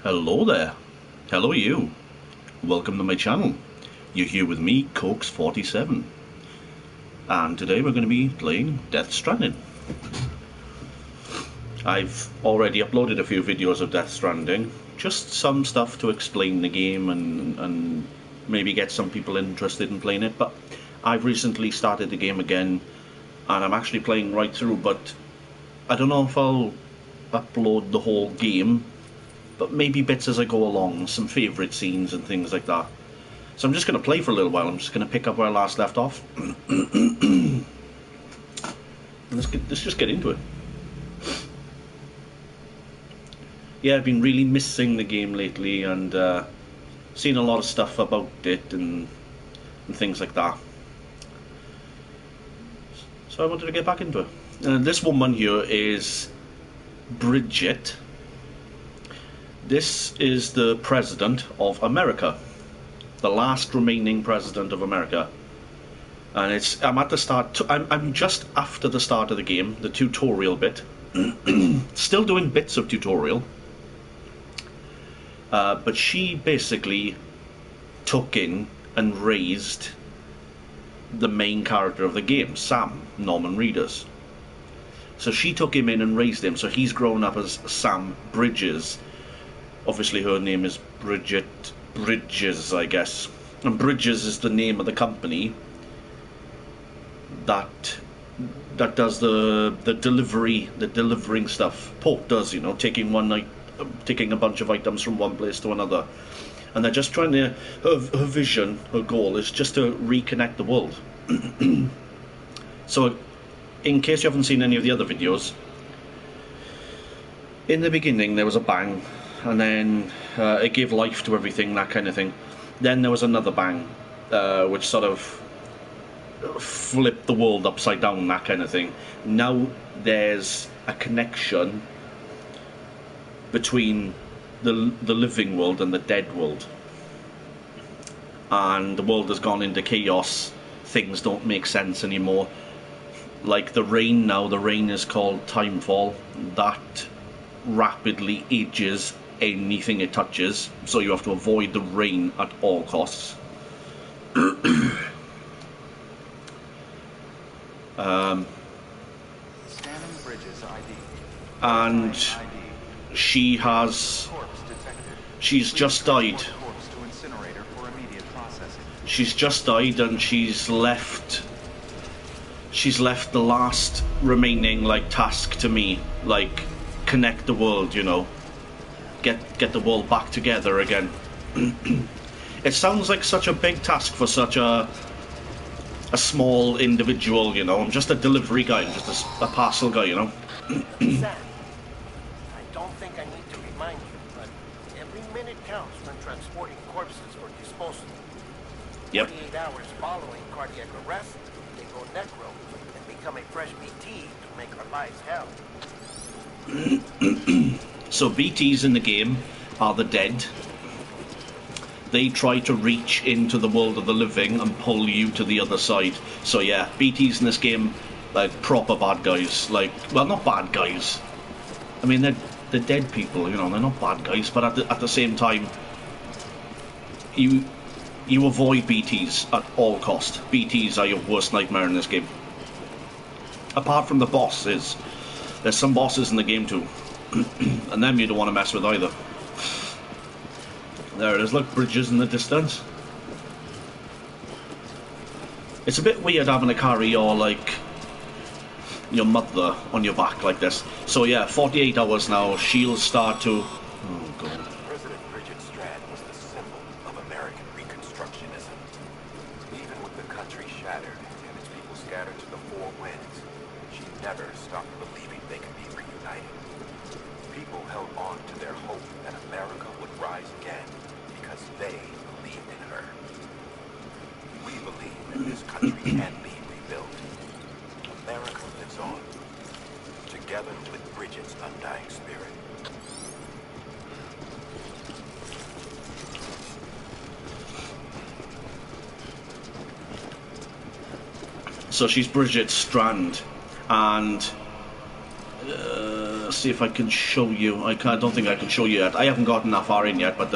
Hello there. Hello you. Welcome to my channel. You're here with me, Cokes47. And today we're going to be playing Death Stranding. I've already uploaded a few videos of Death Stranding. Just some stuff to explain the game and maybe get some people interested in playing it. But I've recently started the game again and I'm actually playing right through, but I don't know if I'll upload the whole game, but maybe bits as I go along, some favourite scenes and things like that. So I'm just going to play for a little while. I'm just going to pick up where I last left off. Let's just get into it. Yeah, I've been really missing the game lately and seen a lot of stuff about it and things like that. So I wanted to get back into it. This woman here is Bridget. This is the President of America, the last remaining President of America, and I'm at the start. I'm just after the start of the game, the tutorial bit. Still doing bits of tutorial, but she basically took in and raised the main character of the game, Sam, Norman Reedus. So she took him in and raised him, so he's grown up as Sam Bridges. Obviously her name is Bridget Bridges, I guess. And Bridges is the name of the company that does the delivering stuff. Pope does, you know, taking a bunch of items from one place to another. And they're just trying to, her vision, her goal is just to reconnect the world. So, in case you haven't seen any of the other videos, in the beginning there was a bang, and then it gave life to everything, that kind of thing. Then there was another bang, which sort of flipped the world upside down, that kind of thing. Now there's a connection between the living world and the dead world, and the world has gone into chaos. Things don't make sense anymore. Like the rain now, the rain is called timefall. That rapidly ages anything it touches, so you have to avoid the rain at all costs. And she's just died. She's just died, and she's left the last remaining task to me, connect the world, you know, get the world back together again. It sounds like such a big task for such a small individual, you know. I'm just a delivery guy, I'm just a parcel guy, you know. Sam, I don't think I need to remind you, but every minute counts when transporting corpses for disposal. Yep. 48 hours following cardiac arrest, they go necro and become a fresh BT to make our lives hell. So BTs in the game are the dead. They try to reach into the world of the living and pull you to the other side. So yeah, BTs in this game, proper bad guys. Well, not bad guys. I mean, they're dead people, you know. They're not bad guys, but at the same time, you avoid BTs at all cost. BTs are your worst nightmare in this game. Apart from the bosses, there's some bosses in the game too, and them you don't want to mess with either. There it is, look, Bridges in the distance. It's a bit weird having to carry your mother on your back like this. So yeah, 48 hours now, she'll start to... Oh god. President Bridget Strand was the symbol of American Reconstructionism. Even with the country shattered and its people scattered to the four winds, she never stopped believing they could be reunited. People held on to their hope that America would rise again because they believed in her. We believe that this country can be rebuilt. America lives on, together with Bridget's undying spirit. So she's Bridget Strand, and see if I can show you. I don't think I can show you yet. I haven't gotten that far in yet, but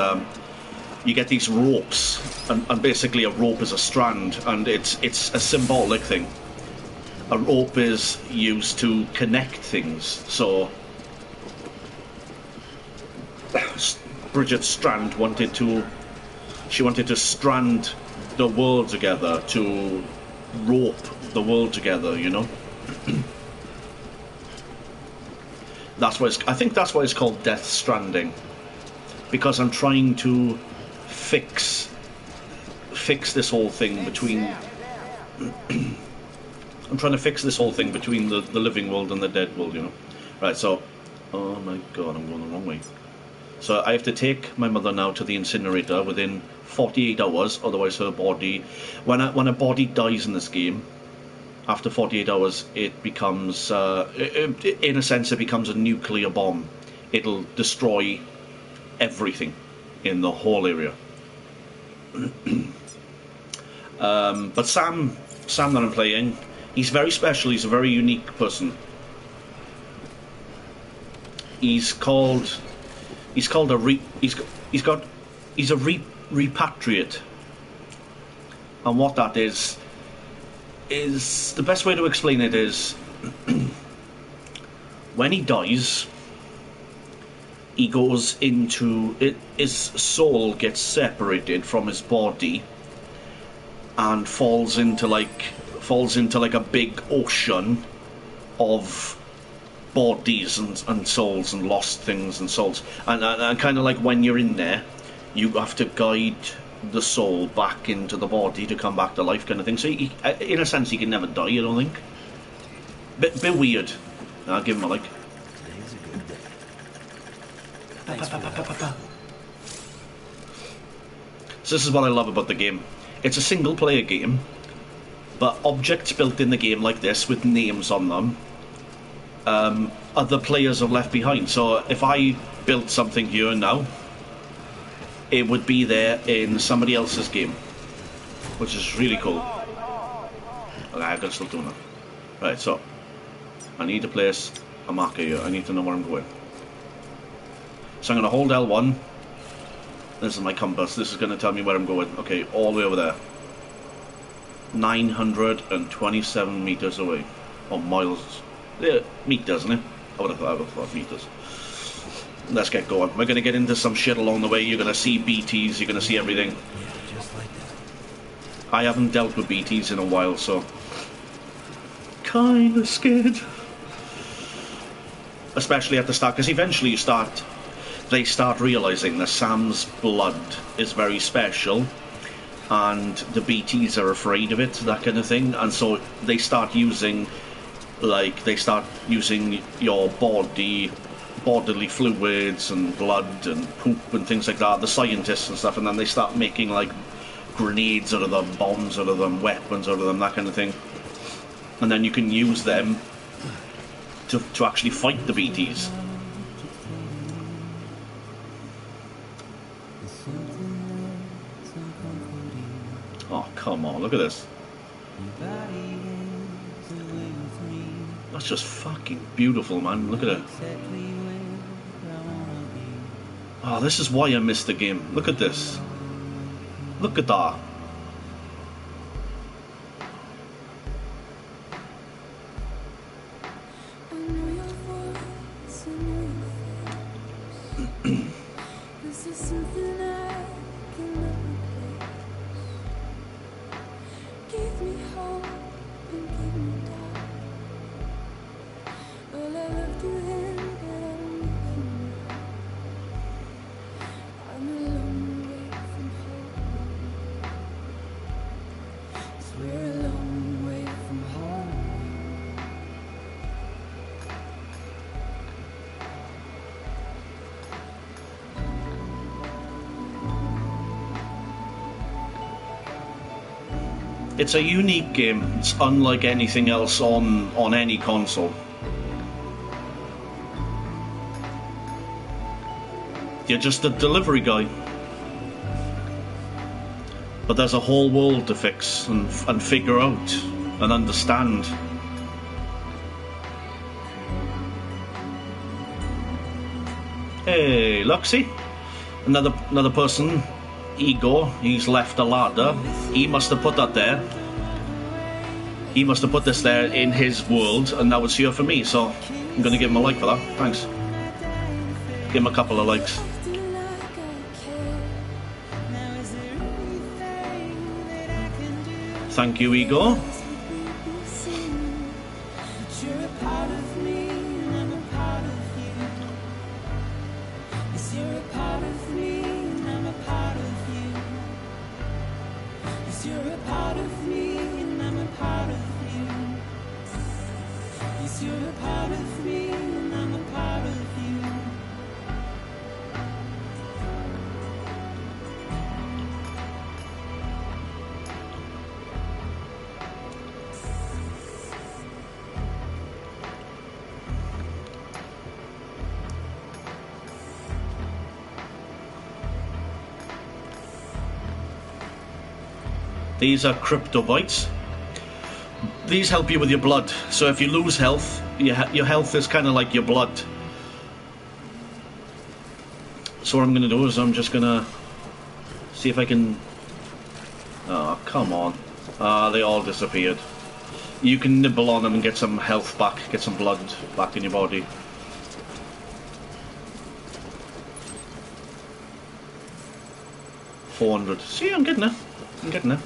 you get these ropes, and basically a rope is a strand, and it's a symbolic thing. A rope is used to connect things. So Bridget Strand wanted to strand the world together, to rope the world together, you know. I think that's why it's called Death Stranding, because I'm trying to fix this whole thing between I'm trying to fix this whole thing between the living world and the dead world, you know. Right, so oh my god, I'm going the wrong way. So I have to take my mother now to the incinerator within 48 hours, otherwise her body, when a body dies in this game, after 48 hours it becomes in a sense it becomes a nuclear bomb. It'll destroy everything in the whole area. But Sam that I'm playing, he's very special. He's a very unique person. He's a repatriate, and what that is the best way to explain it is when he dies, he goes into it, his soul gets separated from his body and falls into like a big ocean of bodies and souls and lost things and souls, and kind of like when you're in there, you have to guide the soul back into the body to come back to life, kind of thing. So he, in a sense, he can never die, I don't think. Bit weird. I'll give him a like. Today's a good day. Thanks for the help. So this is what I love about the game. It's a single player game, but objects built in the game like this with names on them, other players have left behind. So if I built something here now, it would be there in somebody else's game, which is really cool. Okay, I can still do that. Right, so I need to place a marker here. I need to know where I'm going. So I'm going to hold L1. This is my compass. This is going to tell me where I'm going. Okay, all the way over there. 927 meters away. Or miles. Yeah, meters, isn't it? I would have thought meters. Let's get going. We're going to get into some shit along the way. You're going to see BTs. You're going to see everything. Yeah, just like that. I haven't dealt with BTs in a while, so kind of scared. Especially at the start, because eventually they start realizing that Sam's blood is very special, and the BTs are afraid of it, that kind of thing, and so they start using your bodily fluids and blood and poop and things like that, the scientists and stuff, and then they start making like grenades out of them, bombs out of them, weapons out of them, that kind of thing, and then you can use them to actually fight the BTs. Oh, come on, look at this. That's just fucking beautiful, man. Look at it. Oh, this is why I missed the game. Look at this. Look at that. It's a unique game. It's unlike anything else on any console. You're just a delivery guy. But there's a whole world to fix and figure out and understand. Hey, look, see? Another person, Igor, he's left a ladder. He must have put that there. He must have put this there in his world, and now it's here for me, so I'm gonna give him a like for that. Thanks. Give him a couple of likes. Thank you, Igor. These are crypto bites. These help you with your blood. So if you lose health, your health is kind of like your blood. So what I'm going to do is I'm just going to see if I can... Oh, come on. They all disappeared. You can nibble on them and get some health back, get some blood back in your body. $400. See, I'm getting there. I'm getting there.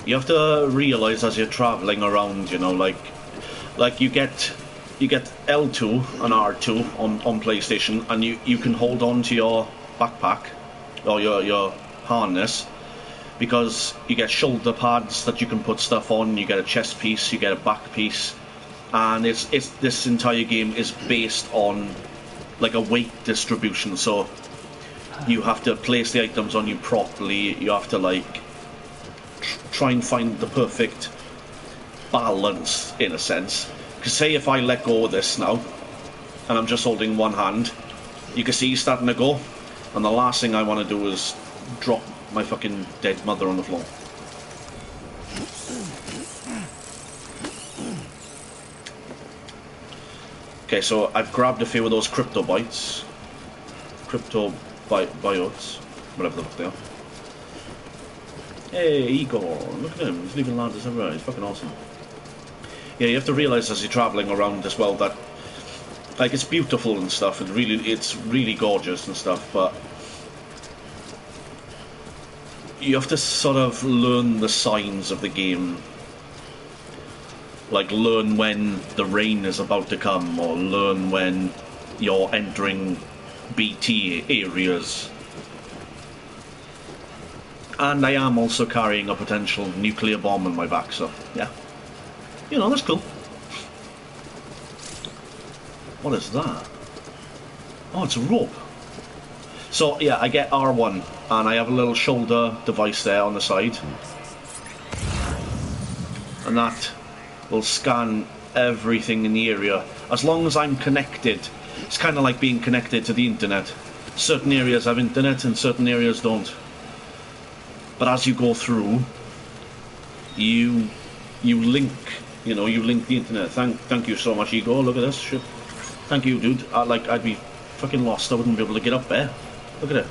You have to realise as you're travelling around, you know, like you get L2 and R2 on PlayStation, and you can hold on to your backpack or your harness, because you get shoulder pads that you can put stuff on, you get a chest piece, you get a back piece, and it's this entire game is based on like a weight distribution, so you have to place the items on you properly. You have to like try and find the perfect balance in a sense, because say if I let go of this now and I'm just holding one hand, you can see he's starting to go, and the last thing I want to do is drop my fucking dead mother on the floor. Okay, so I've grabbed a few of those crypto biotes, whatever the fuck they are. Hey, Igor, look at him, he's leaving ladders everywhere, he's fucking awesome. Yeah, you have to realise as you're travelling around as well that, like, it's beautiful and stuff, and it's really gorgeous and stuff, but you have to sort of learn the signs of the game. Like, learn when the rain is about to come, or learn when you're entering BT areas. And I am also carrying a potential nuclear bomb on my back, so, yeah. You know, that's cool. What is that? Oh, it's a rope. So, yeah, I get R1, and I have a little shoulder device there on the side. And that will scan everything in the area. As long as I'm connected, it's kind of like being connected to the internet. Certain areas have internet and certain areas don't. But as you go through, you link, you know, you link the internet. Thank you so much, Igor. Look at this shit. Thank you, dude. I'd be fucking lost. I wouldn't be able to get up there. Look at it.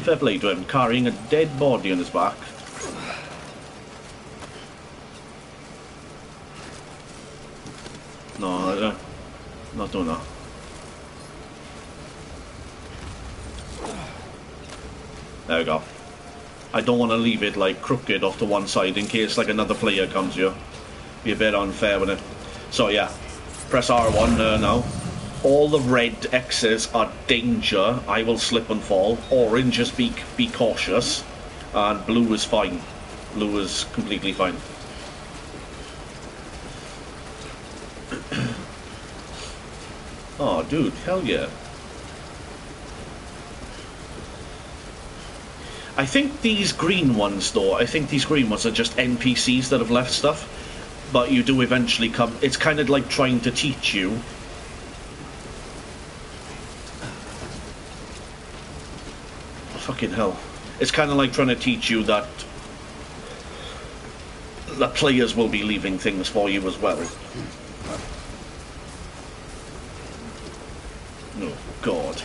Fair play to him, carrying a dead body on his back. No, not doing that. There we go. I don't want to leave it like crooked off to one side in case like another player comes here. Be a bit unfair with it. So yeah, press R1 now. All the red X's are danger. I will slip and fall. Orange is be cautious, and blue is fine. Blue is completely fine. Oh, dude, hell yeah. I think these green ones, though, I think these green ones are just NPCs that have left stuff. But you do eventually come... It's kind of like trying to teach you. Fucking hell. It's kind of like trying to teach you that the players will be leaving things for you as well. Oh God.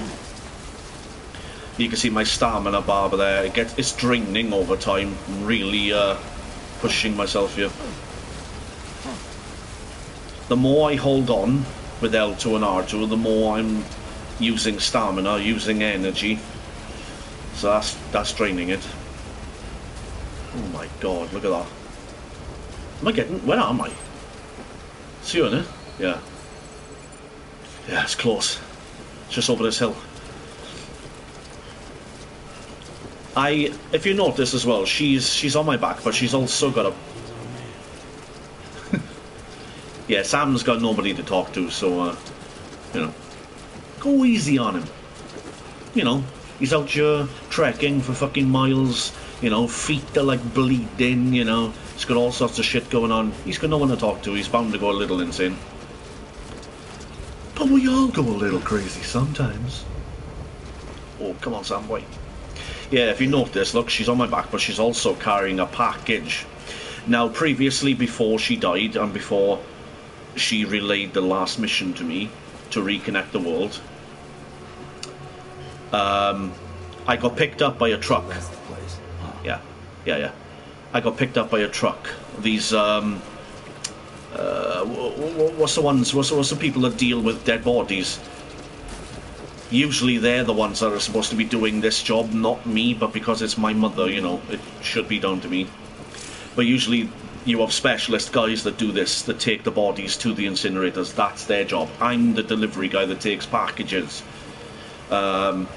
You can see my stamina bar there. It's draining over time. I'm really pushing myself here. The more I hold on with L2 and R2, the more I'm using stamina, using energy. So that's draining it. Oh my God, look at that. Am I getting... Where am I? See you in it? Yeah. Yeah, it's close. It's just over this hill. If you notice as well, she's on my back, but she's also got a... Yeah, Sam's got nobody to talk to, so, you know, go easy on him. You know, he's out here trekking for fucking miles, you know, feet are like bleeding, you know, he's got all sorts of shit going on. He's got no one to talk to, he's bound to go a little insane. But we all go a little crazy sometimes. Oh, come on, Sam, boy. Yeah, if you notice, look, she's on my back, but she's also carrying a package. Now, previously, before she died, and before she relayed the last mission to me, to reconnect the world, I got picked up by a truck. Yeah. I got picked up by a truck. These, what's the people that deal with dead bodies? Usually they're the ones that are supposed to be doing this job, not me, but because it's my mother, you know, it should be down to me. But usually you have specialist guys that do this, that take the bodies to the incinerators. That's their job. I'm the delivery guy that takes packages. And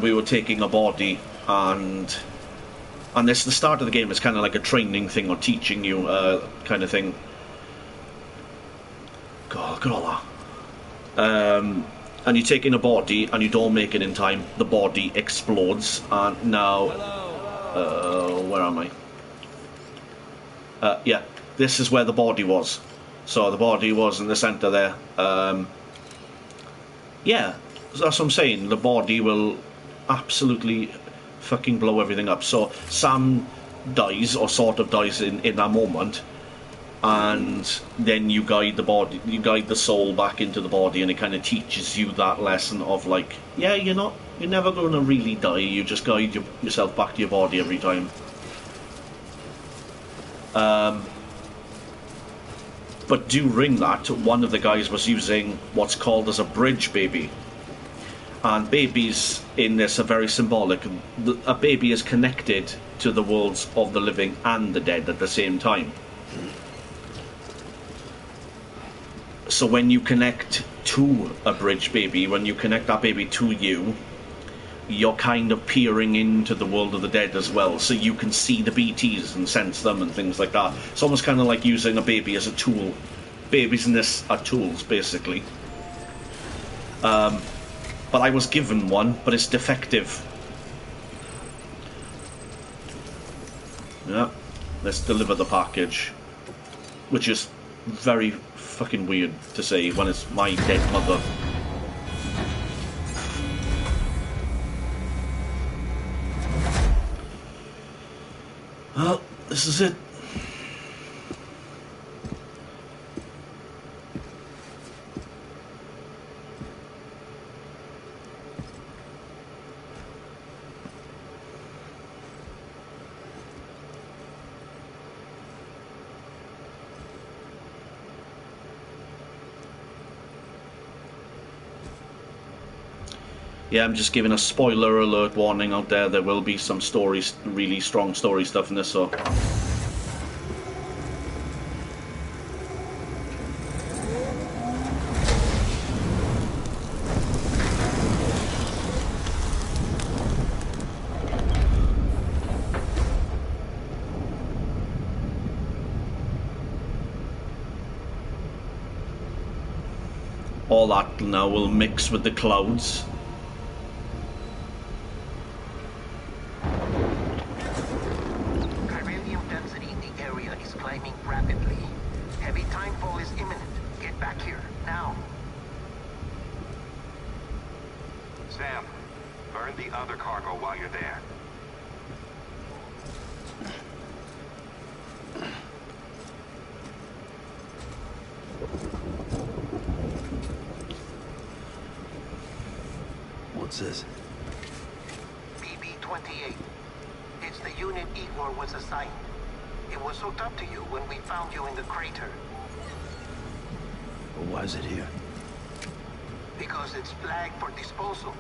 we were taking a body, and this, the start of the game is kind of like a training thing, or teaching you kind of thing. God, look at all that. And you take in a body and you don't make it in time, the body explodes. And now, where am I? Yeah, this is where the body was. So the body was in the centre there. Yeah, that's what I'm saying. The body will absolutely fucking blow everything up. So Sam dies, or sort of dies in that moment. And then you guide the body, you guide the soul back into the body, and it kind of teaches you that lesson of like, yeah, you're never going to really die. You just guide yourself back to your body every time. But during that, one of the guys was using what's called as a bridge baby, and babies in this are very symbolic. A baby is connected to the worlds of the living and the dead at the same time. So when you connect to a bridge baby, when you connect that baby to you, you're kind of peering into the world of the dead as well. So you can see the BTs and sense them and things like that. It's almost kind of like using a baby as a tool. Babies in this are tools, basically. But I was given one, but it's defective. Yeah, let's deliver the package. Which is very fucking weird to say when it's my dead mother. Well, this is it. Yeah, I'm just giving a spoiler alert warning out there. There will be some stories, really strong story stuff in this, so... all that now will mix with the clouds. Chiralium density in the area is climbing rapidly. Heavy timefall is imminent. Get back here, now. Sam, burn the other cargo while you're there. What's this? BB-28. It's the unit Igor was assigned. It was hooked up to you when we found you in the crater. Well, why is it here? Because it's flagged for disposal.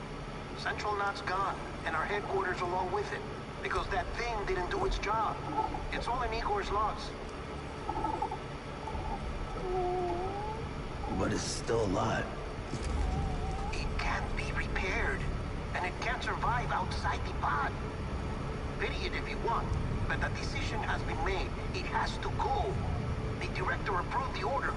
Central Knot's gone, and our headquarters along with it. Because that thing didn't do its job. It's all in Igor's logs. But it's still alive. It can't be repaired, and it can't survive outside the pod. Pity it if you want, but the decision has been made. It has to go. The director approved the order.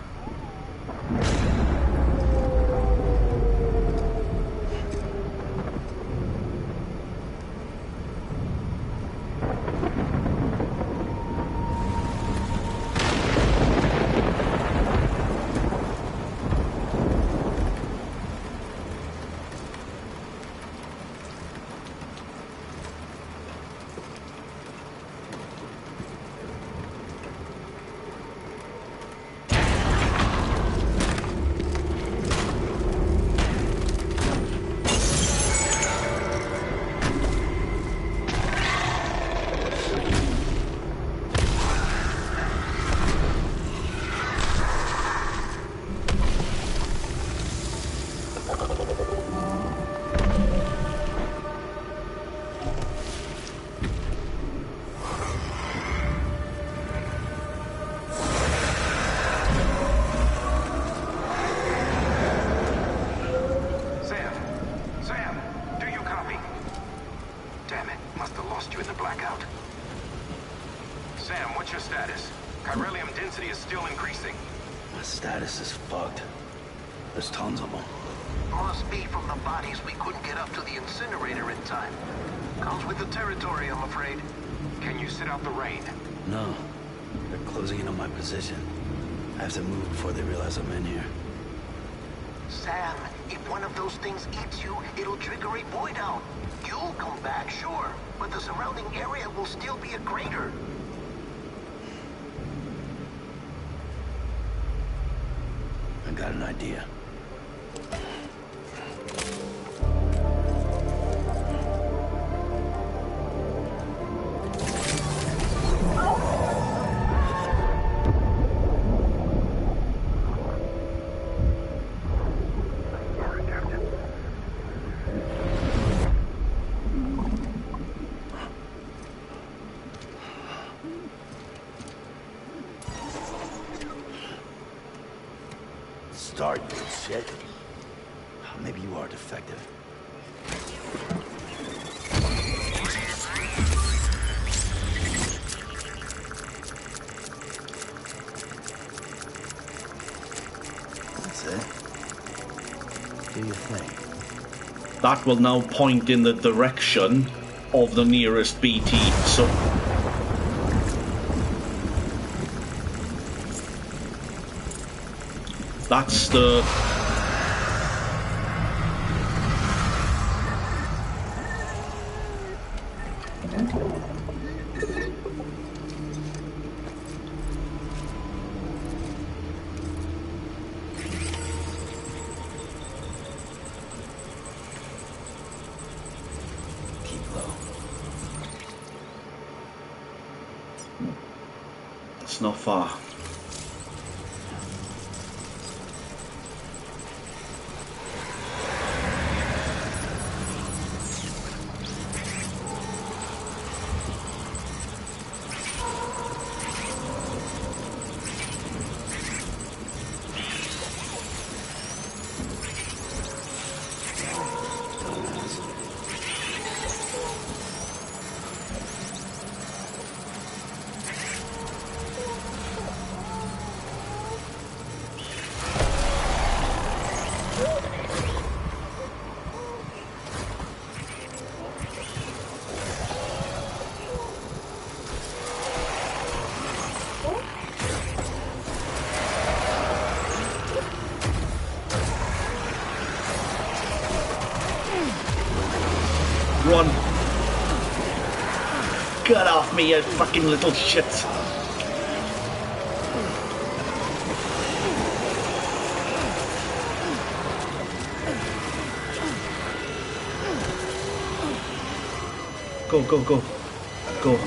Status is fucked. There's tons of them. Must be from the bodies we couldn't get up to the incinerator in time. Comes with the territory, I'm afraid. Can you sit out the rain? No. They're closing in on my position. I have to move before they realize I'm in here. Sam, if one of those things eats you, it'll trigger a void out. You'll come back, sure, but the surrounding area will still be a crater. I got an idea. Start, you shit. Maybe you are defective. That's it. Do your thing. That will now point in the direction of the nearest BT. So that's the... Keep low. It's not far. Run. Get off me, you fucking little shit. Go, go, go. Go.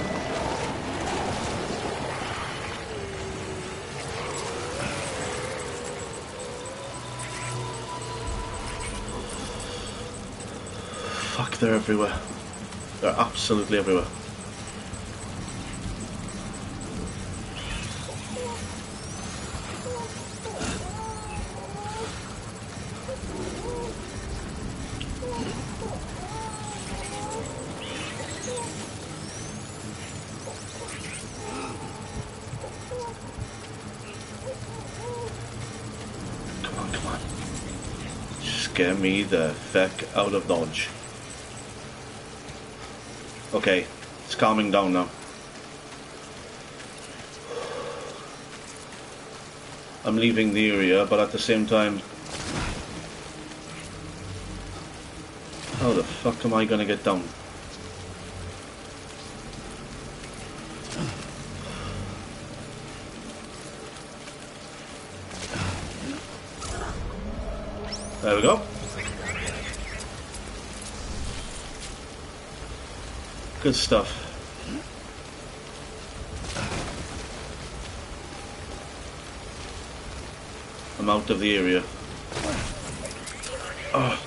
Fuck, they're everywhere. They're absolutely everywhere. Come on, come on. Scare me the feck out of Dodge. Okay, it's calming down now. I'm leaving the area, but at the same time, how the fuck am I gonna get down? There we go. Good stuff. I'm out of the area. Oh.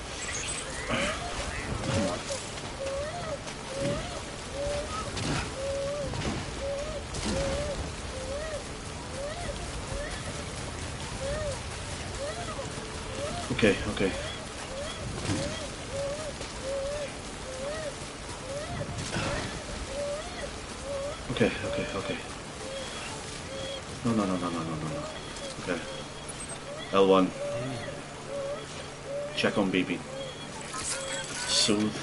Okay, okay. Okay. No. Okay. L1. Check on BB. Soothe.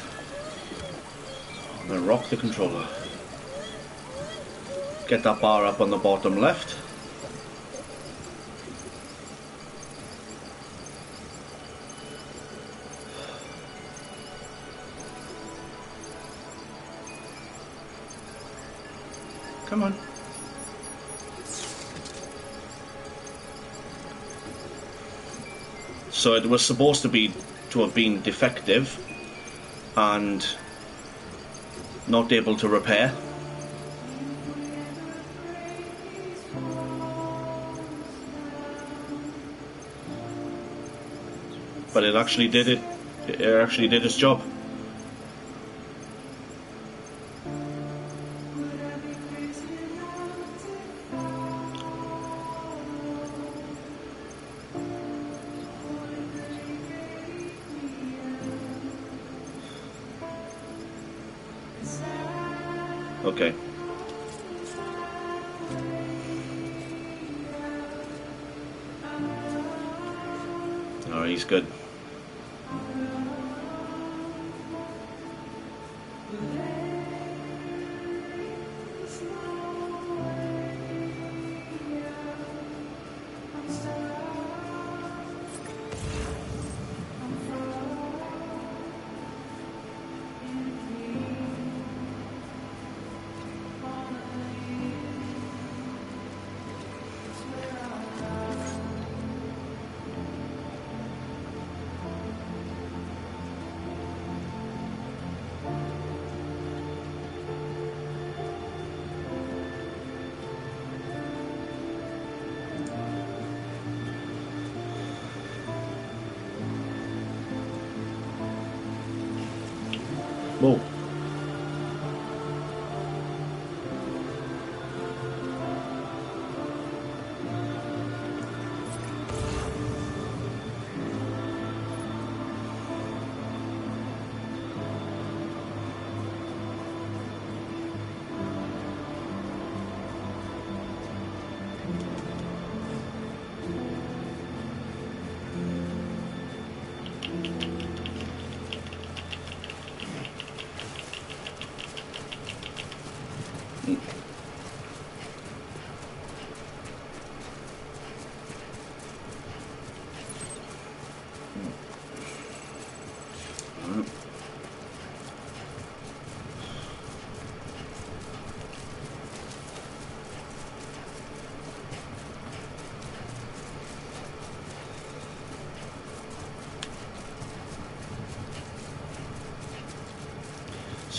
And then rock the controller. Get that bar up on the bottom left. Come on. So it was supposed to have been defective and not able to repair. But it actually did it. It actually did its job. Okay. Oh, he's good.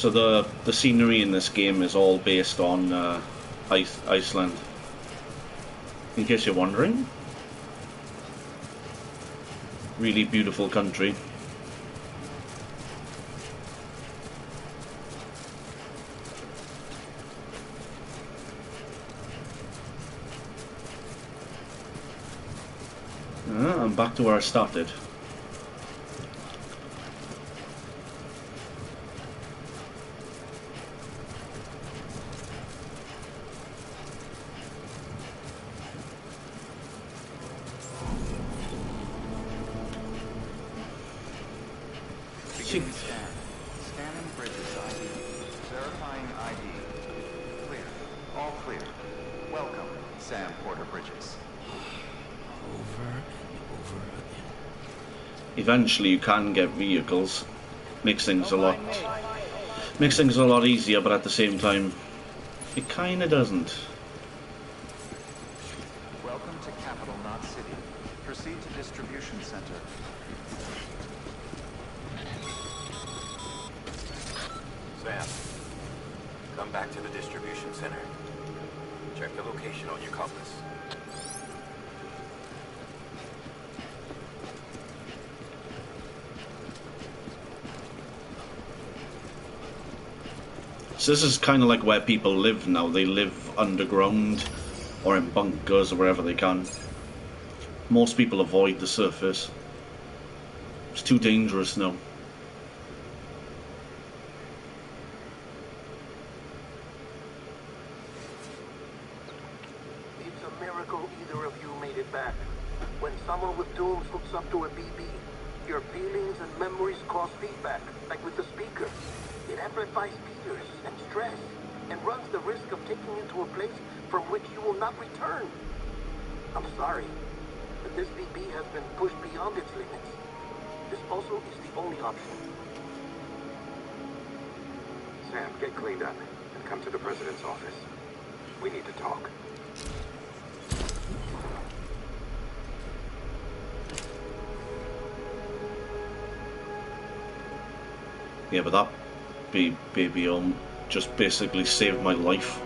So the scenery in this game is all based on Iceland. In case you're wondering, really beautiful country. I'm back to where I started. Beginning scan. Scanning bridges ID. Verifying ID. Clear. All clear. Welcome, Sam Porter Bridges. Over and over again. Eventually, you can get vehicles. Makes things a lot easier, but at the same time, it kind of doesn't. Welcome to Capital Knot City. Proceed to distribution center. Sam, come back to the distribution center. Check the location on your compass. So this is kind of like where people live now. They live underground or in bunkers or wherever they can. Most people avoid the surface. It's too dangerous now. It's a miracle either of you made it back. When someone with dooms hooks up to a BB, your feelings and memories cause feedback, like with the speaker. It amplifies fears and stress, and runs the risk of taking you to a place from which you will not return. I'm sorry, but this BB has been pushed beyond its limits. Disposal is the only option. Sam, get cleaned up and come to the president's office. We need to talk. Yeah, but that baby just basically saved my life.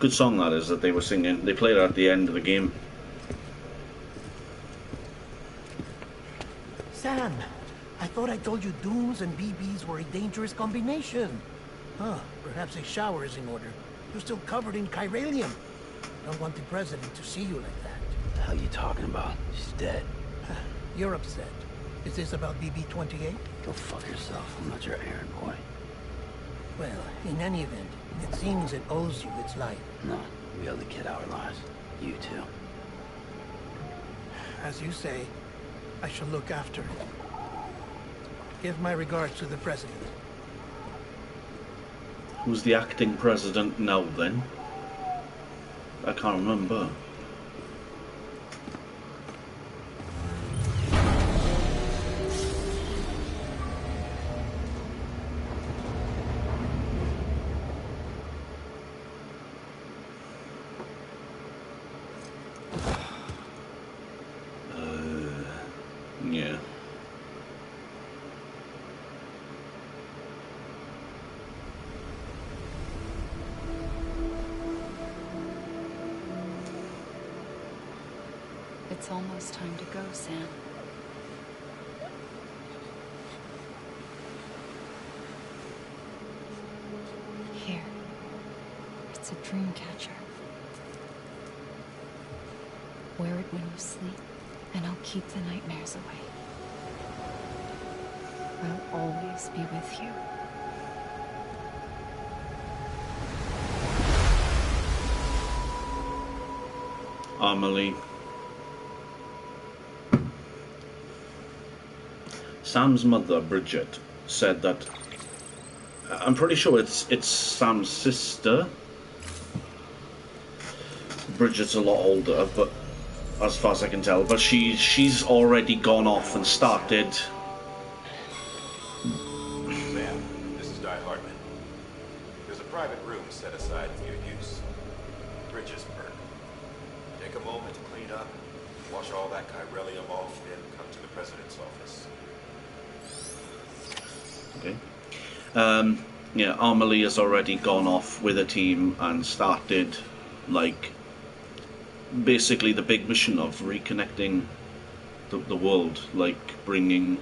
Good song that is that they were singing. They played it at the end of the game. Sam, I thought I told you dooms and BBs were a dangerous combination. Huh, perhaps a shower is in order. You're still covered in chiralium. Don't want the president to see you like that. What the hell are you talking about? She's dead. You're upset. Is this about BB-28? Go fuck yourself. I'm not your errand boy. Well, in any event, it seems it owes you its life. No, we owe the kid our lives. You too. As you say, I shall look after it. Give my regards to the president. Who's the acting president now then? I can't remember. It's almost time to go, Sam. Here. It's a dream catcher. Wear it when you sleep, and I'll keep the nightmares away. I'll always be with you. Amelie. Sam's mother, Bridget, said that I'm pretty sure it's Sam's sister. Bridget's a lot older, but as far as I can tell, but she's already gone off and started. Sam, this is Di Hartman. There's a private room set aside for your use. Bridges burn. Take a moment to clean up, wash all that chiralium off, then come to the president's office. Okay. Yeah, Amelie has already gone off with a team and started, like, basically the big mission of reconnecting the world, like bringing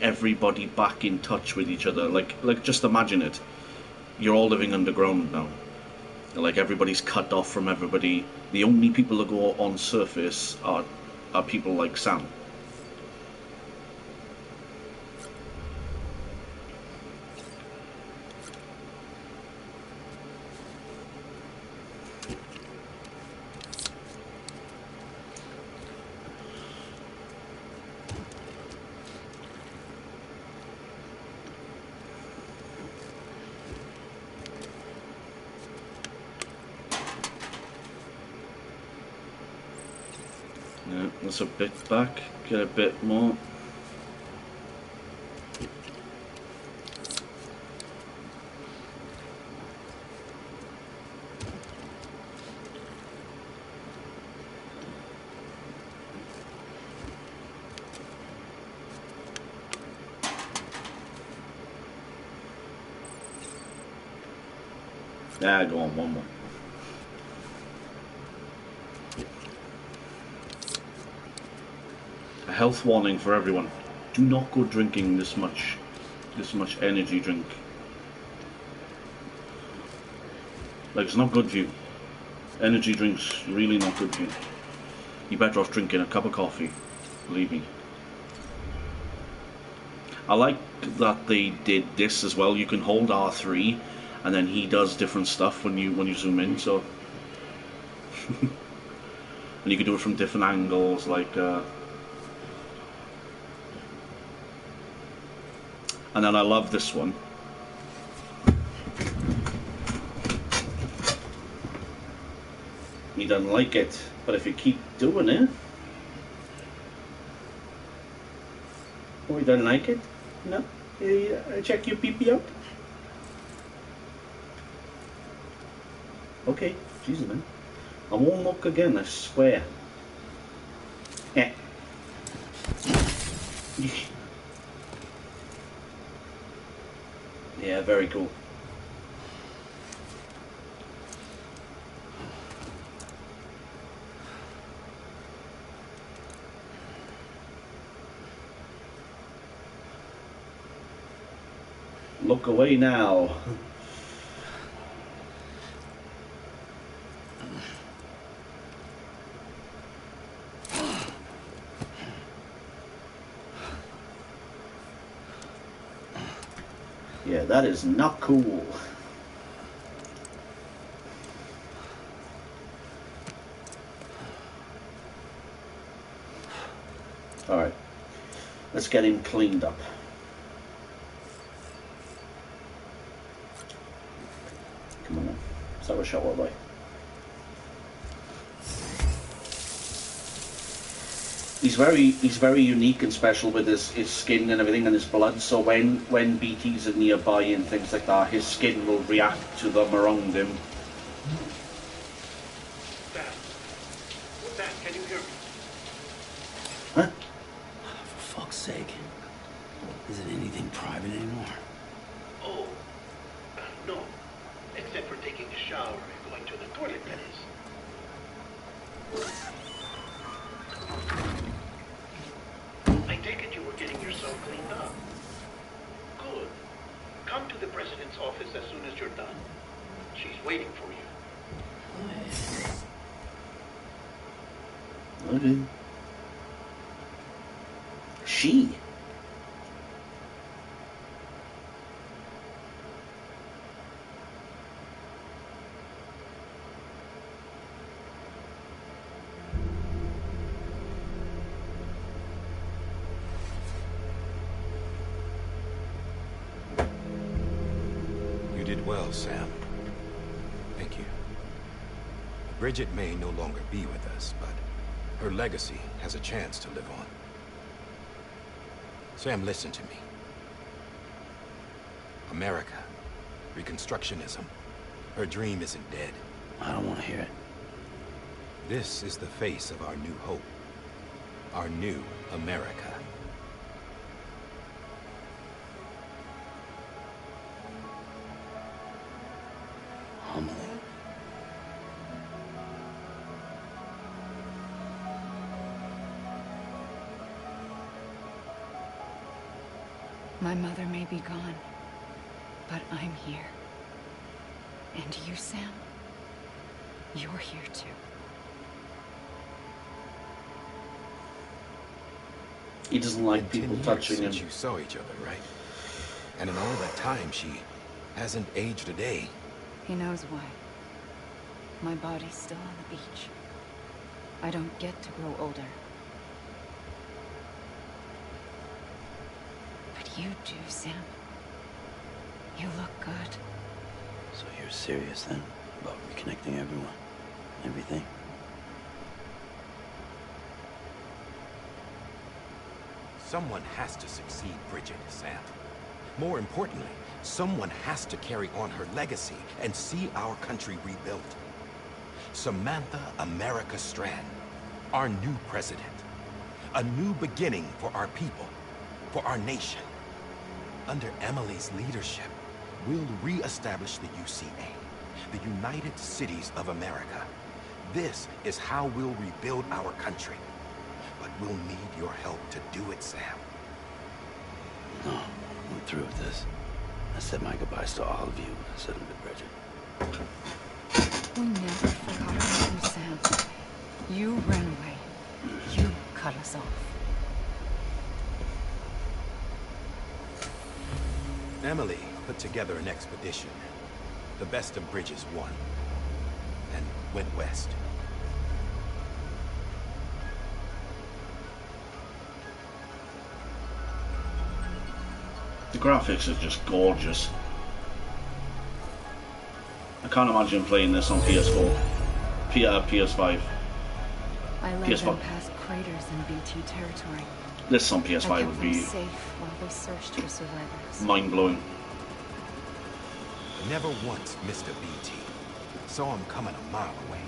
everybody back in touch with each other. Like just imagine it. You're all living underground now. Like everybody's cut off from everybody. The only people that go on surface are people like Sam. Yeah, that's a bit back. Get a bit more. Yeah, go on, one more. A health warning for everyone. Do not go drinking this much energy drink. Like, it's not good for you. Energy drink's really not good for you. You're better off drinking a cup of coffee. Believe me. I like that they did this as well. You can hold R3 and then he does different stuff when you zoom in, so and you can do it from different angles, like and then I love this one. He doesn't like it, but if you keep doing it, oh, he doesn't like it? No? Check your pee-pee out? Okay, Jesus, man. I won't look again, I swear. Yeah. Yeah, very cool. Look away now. Yeah, that is not cool. Alright, let's get him cleaned up. Come on then, let's have a shower, boy. He's very unique and special with his skin and everything and his blood, so when BTs are nearby and things like that, his skin will react to them around him. Dad, can you hear me? Huh? For fuck's sake. Isn't anything private anymore? Oh, no. Except for taking a shower and going to the toilet, that is. come to the president's office as soon as you're done. She's waiting for you. Okay. She. You did well, Sam. Thank you. Bridget may no longer be with us, but her legacy has a chance to live on. Sam, listen to me. America, Reconstructionism, her dream isn't dead. I don't want to hear it. This is the face of our new hope. Our new America. Humbling. My mother may be gone, but I'm here. And you, Sam, you're here too. He doesn't like In people 10 years touching him. since you saw each other, right? And in all that time, she hasn't aged a day. He knows why. My body's still on the beach. I don't get to grow older. But you do, Sam. You look good. So you're serious then? About reconnecting everyone? Everything? Someone has to succeed Bridget, Sam. More importantly, someone has to carry on her legacy and see our country rebuilt. Samantha America Strand, our new president. A new beginning for our people, for our nation. Under Emily's leadership, we'll re-establish the UCA, the United Cities of America. This is how we'll rebuild our country. But we'll need your help to do it, Sam. No, I'm through with this. I said my goodbyes to all of you. I said them to Bridget. We never forgot about you, Sam. You ran away. You cut us off. Emily put together an expedition. The best of Bridges won. And went west. The graphics are just gorgeous. I can't imagine playing this on PS4. PS5. I led PS5. them past craters in BT territory. This on I PS5 kept would them be safe while they searched for survivors. mind-blowing. Never once missed a BT. Saw him coming a mile away.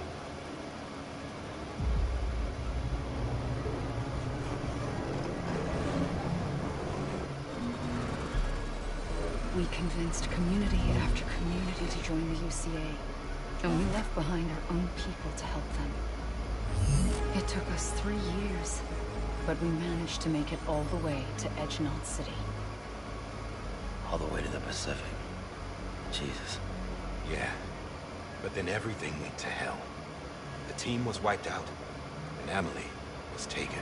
We convinced community after community to join the UCA, and we left behind our own people to help them. It took us 3 years, but we managed to make it all the way to Edgenot City. All the way to the Pacific. Jesus. Yeah. But then everything went to hell. The team was wiped out, and Emily was taken.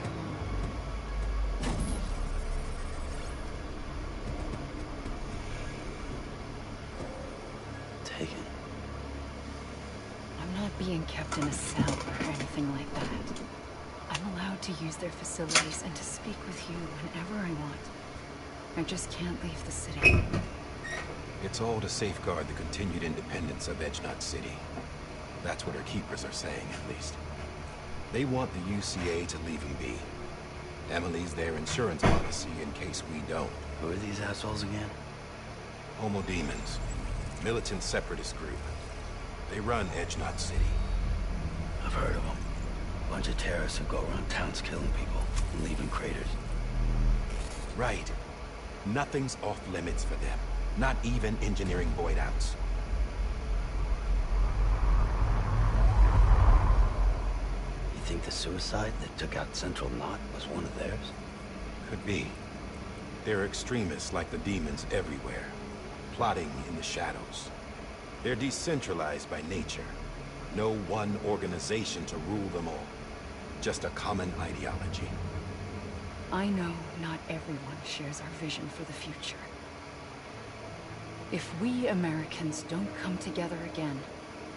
Taken. I'm not being kept in a cell or anything like that. I'm allowed to use their facilities and to speak with you whenever I want. I just can't leave the city. It's all to safeguard the continued independence of Edgenot City. That's what our keepers are saying, at least. They want the UCA to leave him be. Emily's their insurance policy in case we don't. Who are these assholes again? Homo Demons. Militant separatist group. They run Edgenot City. I've heard of them. Bunch of terrorists who go around towns killing people and leaving craters. Right. Nothing's off limits for them. Not even engineering void outs. You think the suicide that took out Central Knot was one of theirs? Could be. There are extremists like the demons everywhere. plotting in the shadows. They're decentralized by nature. No one organization to rule them all. Just a common ideology. I know not everyone shares our vision for the future. If we Americans don't come together again,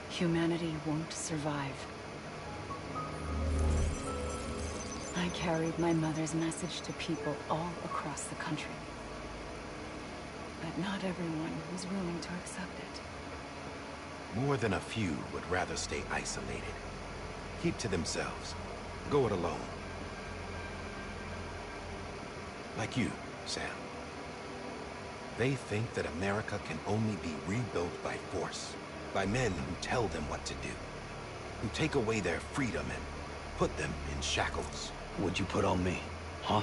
humanity won't survive. I carried my mother's message to people all across the country. But not everyone was willing to accept it. More than a few would rather stay isolated. Keep to themselves. Go it alone. Like you, Sam. They think that America can only be rebuilt by force, by men who tell them what to do, who take away their freedom and put them in shackles. What'd you put on me, huh?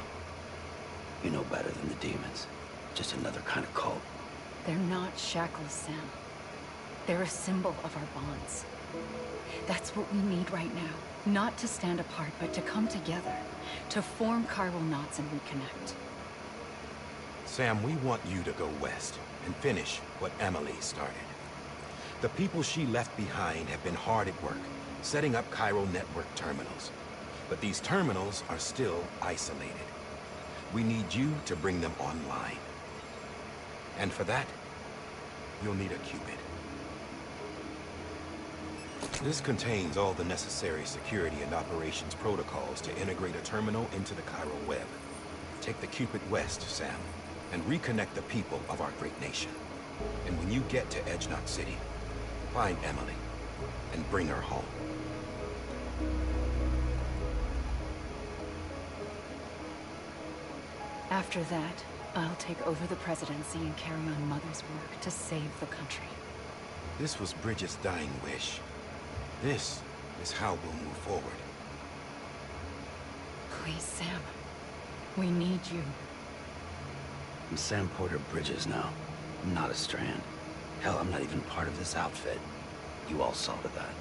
You know better than the demons. Just another kind of cult. They're not shackles, Sam. They're a symbol of our bonds. That's what we need right now. Not to stand apart, but to come together. To form chiral knots and reconnect. Sam, we want you to go west and finish what Emily started. The people she left behind have been hard at work, setting up chiral network terminals. But these terminals are still isolated. We need you to bring them online. And for that, you'll need a Cupid. This contains all the necessary security and operations protocols to integrate a terminal into the chiral web. Take the Cupid west, Sam, and reconnect the people of our great nation. And when you get to Edge Knot City, find Emily and bring her home. After that, I'll take over the presidency and carry on Mother's work to save the country. This was Bridget's dying wish. This is how we'll move forward. Please, Sam. We need you. I'm Sam Porter Bridges now. I'm not a Strand. Hell, I'm not even part of this outfit. You all saw to that.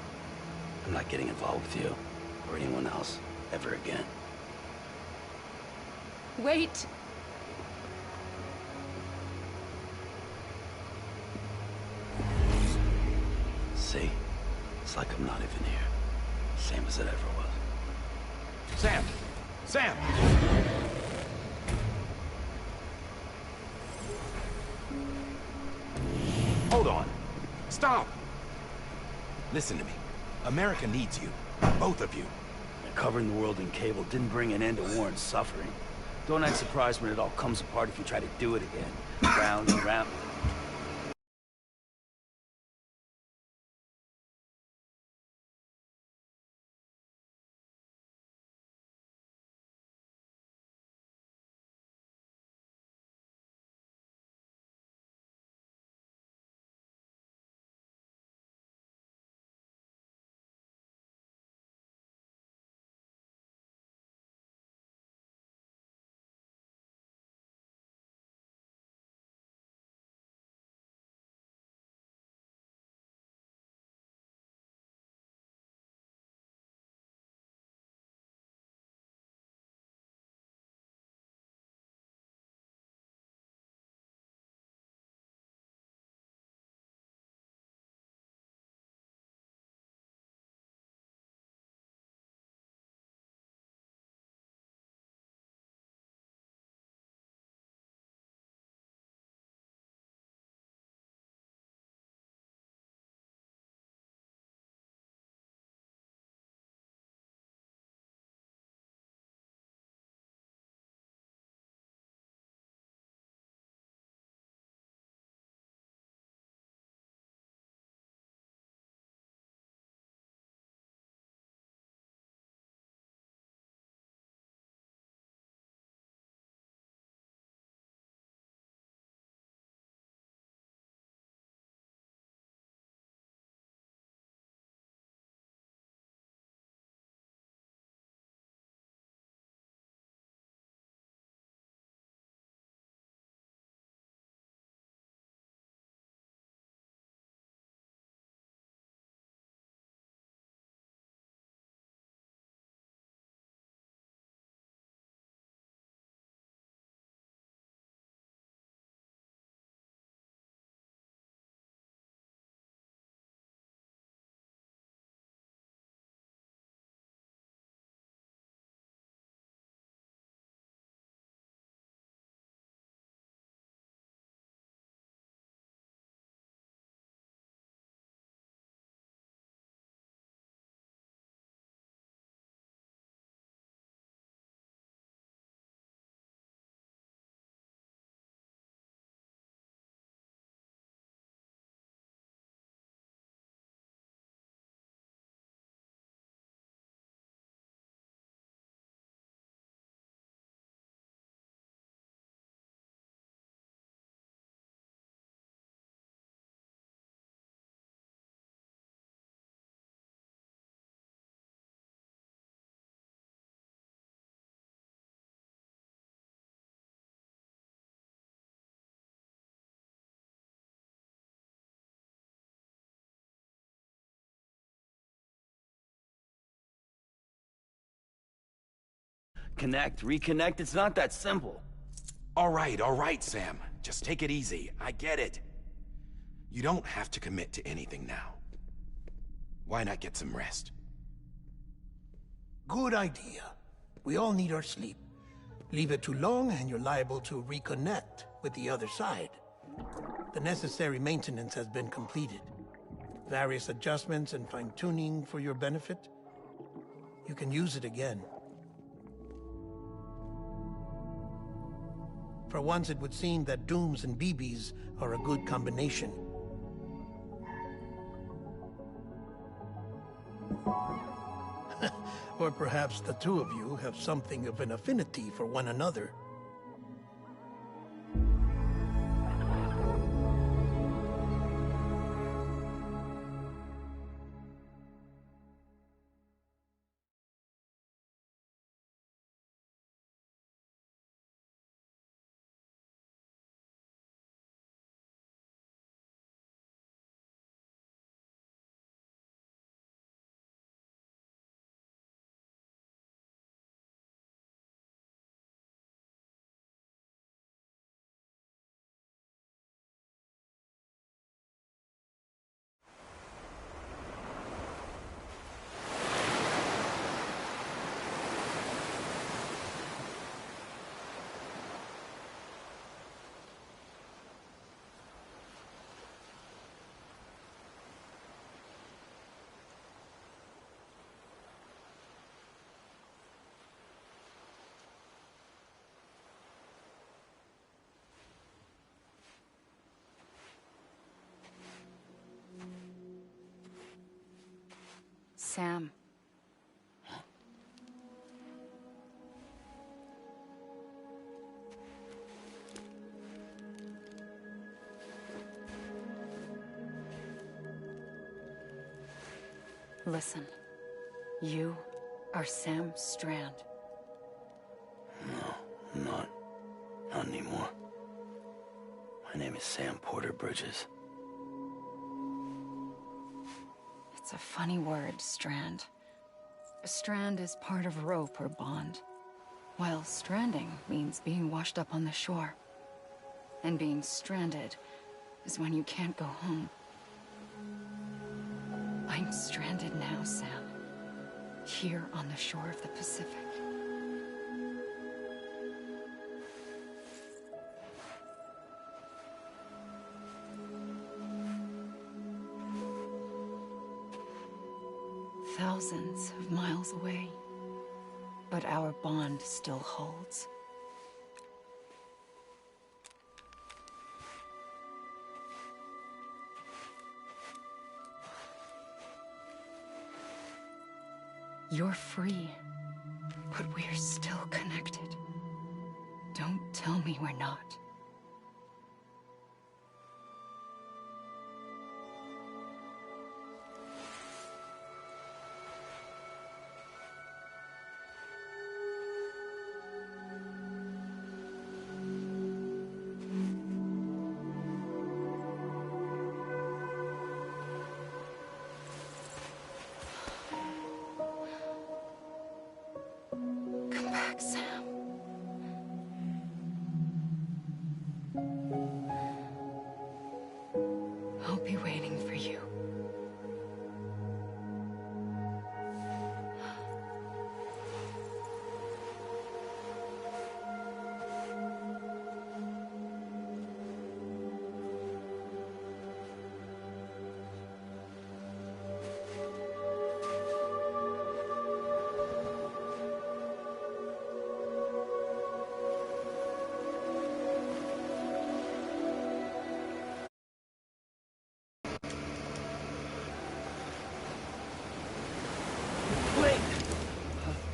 I'm not getting involved with you, or anyone else, ever again. Wait! See? It's like I'm not even here. Same as it ever was. Sam! Sam! Hold on. Stop! Listen to me. America needs you. Both of you. Covering the world in cable didn't bring an end to war and suffering. Don't act surprised when it all comes apart if you try to do it again. Round and round. Connect, reconnect, it's not that simple. All right, Sam. Just take it easy. I get it. You don't have to commit to anything now. Why not get some rest? Good idea. We all need our sleep. Leave it too long and you're liable to reconnect with the other side. The necessary maintenance has been completed. Various adjustments and fine-tuning for your benefit. You can use it again. For once, it would seem that Dooms and BBs are a good combination. Or perhaps the two of you have something of an affinity for one another. Sam. Listen. You are Sam Strand. No, I'm not. Not anymore. My name is Sam Porter Bridges. It's a funny word, strand. A strand is part of rope or bond, while stranding means being washed up on the shore. And being stranded is when you can't go home. I'm stranded now, Sam. Here on the shore of the Pacific. Thousands of miles away, but our bond still holds. You're free, but we're still connected. Don't tell me we're not. Come back, Sam. I'll be waiting for you.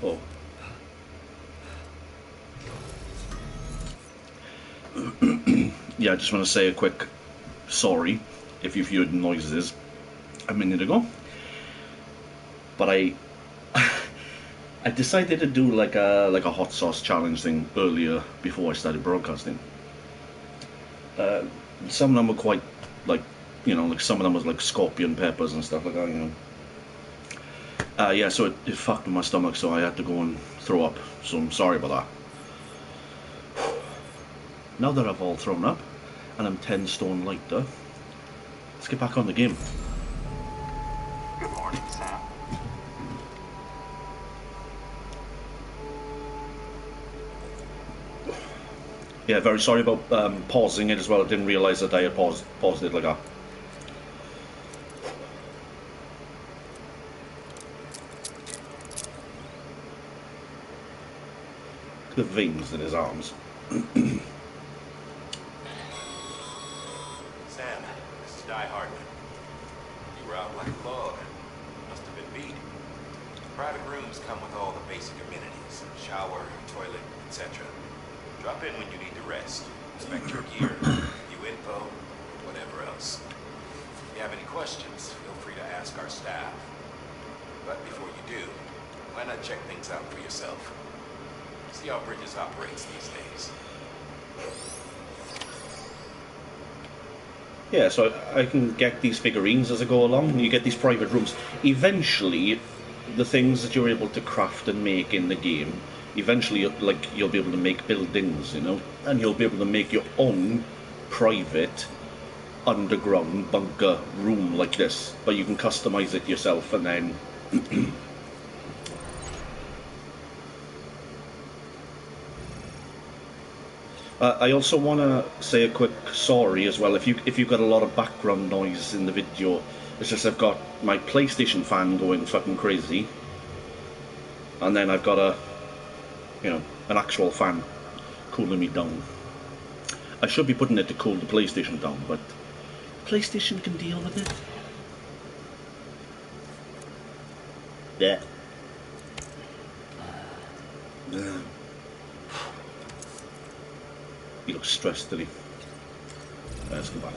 Oh. Yeah, I just want to say a quick sorry if you've heard noises a minute ago. But I decided to do like a hot sauce challenge thing earlier before I started broadcasting. Some of them were quite like, you know, like some of them was like scorpion peppers and stuff like that, you know. Yeah, so it fucked with my stomach, so I had to go and throw up, so I'm sorry about that. Now that I've all thrown up, and I'm 10 stone lighter, let's get back on the game. Good morning, Sam. Yeah, very sorry about pausing it as well. I didn't realise that I had paused it like that. The veins in his arms. Sam, this is Die Hardman. You were out like a log. Must have been beat. Private rooms come with all the basic amenities. Shower, toilet, etc. Drop in when you need to rest. Inspect your gear, review info, whatever else. If you have any questions, feel free to ask our staff. But before you do, why not check things out for yourself? See how Bridges operates these days. Yeah, so I can get these figurines as I go along. You get these private rooms. Eventually, the things that you're able to craft and make in the game, eventually, like, you'll be able to make buildings, you know, and you'll be able to make your own private underground bunker room like this. But you can customize it yourself, and then I also want to say a quick sorry as well if you've got a lot of background noise in the video. It's just I've got my PlayStation fan going fucking crazy, and then I've got an actual fan cooling me down. I should be putting it to cool the PlayStation down, but PlayStation can deal with it. Yeah. He looks stressed, doesn't he? Let's go back.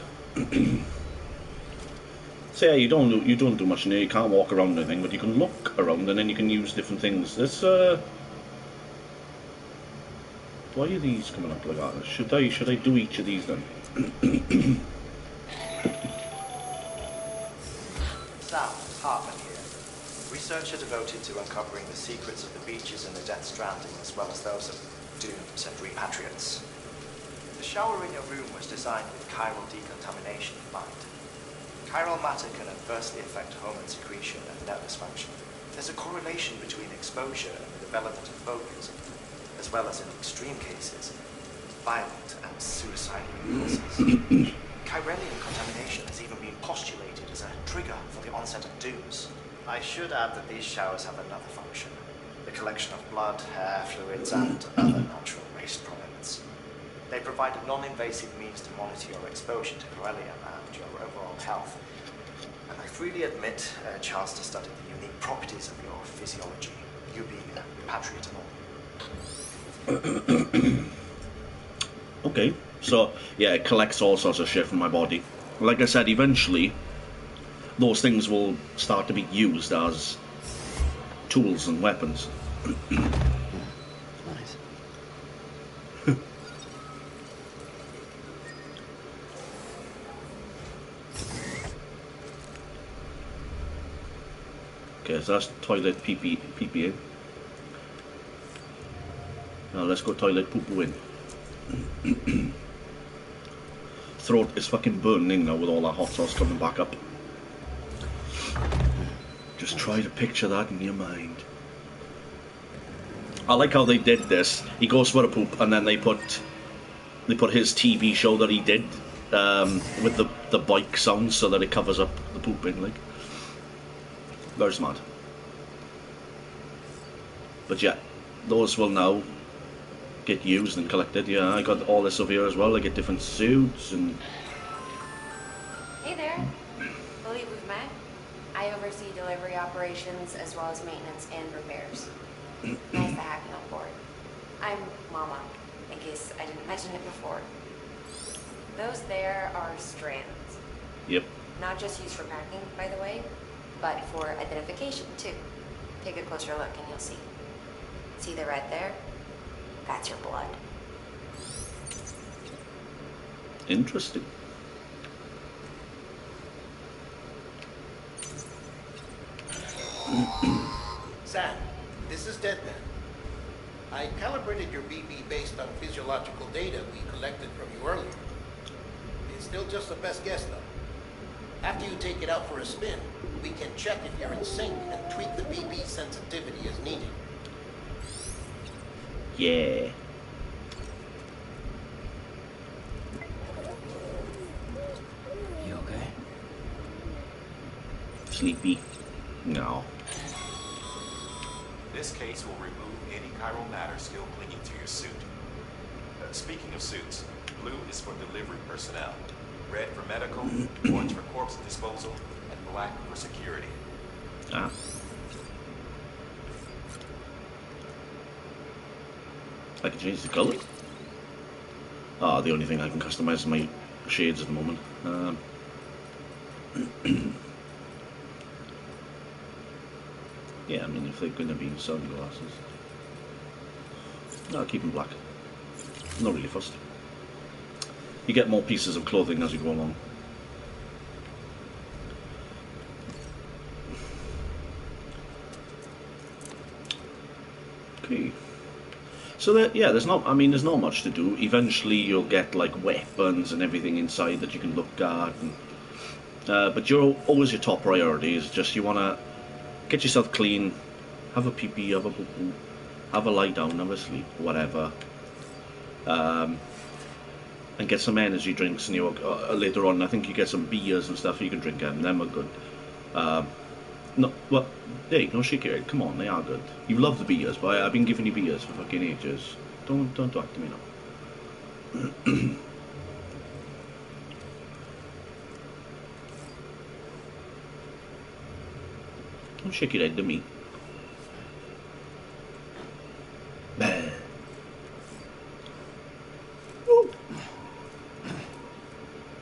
So yeah, you don't do much in here. You can't walk around anything, but you can look around, and then you can use different things. This why are these coming up like that? Should I do each of these then? Sam, Hartman here. Researcher devoted to uncovering the secrets of the beaches in the Death Stranding, as well as those of dooms and repatriates. The shower in your room was designed with chiral decontamination in mind. Chiral matter can adversely affect hormone secretion and nervous function. There's a correlation between exposure and the development of phobias, as well as in extreme cases, violent and suicidal impulses. Chiralian contamination has even been postulated as a trigger for the onset of dooms. I should add that these showers have another function: the collection of blood, hair, fluids, and other natural waste products. They provide a non-invasive means to monitor your exposure to chiralium and your overall health. And I freely admit a chance to study the unique properties of your physiology, you being a repatriate and all. Okay, so yeah, it collects all sorts of shit from my body. Like I said, eventually those things will start to be used as tools and weapons. Nice. Okay, so that's toilet pee in. Now let's go toilet poo poo in. Throat is fucking burning now with all that hot sauce coming back up. Just try to picture that in your mind. I like how they did this. He goes for a poop, and then they put his TV show that he did with the bike sounds so that it covers up the pooping. Like, very smart. But yeah, those will now get used and collected. Yeah, I got all this over here as well. I get different suits and... Hey there. Believe we've met. I oversee delivery operations as well as maintenance and repairs. Nice to have you on board. I'm Mama, in case I didn't mention it before. Those there are strands. Yep. Not just used for packing, by the way, but for identification too. Take a closer look and you'll see. See the red there? That's your blood. Interesting. Sam, this is Deadman. I calibrated your BB based on physiological data we collected from you earlier. It's still just the best guess, though. After you take it out for a spin, we can check if you're in sync and tweak the BB sensitivity as needed. Yeah. You okay? Sleepy? No. This case will remove any chiral matter still clinging to your suit. Speaking of suits, blue is for delivery personnel, red for medical, orange for corpse disposal, and black for security. Ah. I can change the colour. Ah, the only thing I can customize is my shades at the moment. Yeah, I mean, if they're going to be sunglasses, I'll keep them black. Not really fussed. You get more pieces of clothing as you go along. Okay. So that, yeah, there's not. I mean, there's not much to do. Eventually, you'll get like weapons and everything inside that you can look at. And, but always your top priority is just you want to get yourself clean, have a pee-pee, have a poo-poo, have a lie down, have a sleep, whatever. And get some energy drinks, and later on I think you get some beers and stuff you can drink, and them are good. No, well, hey, don't shake your head, come on, they are good. You love the beers, but I've been giving you beers for fucking ages. Don't talk to me now. Don't shake your head to me. Bah. Woo.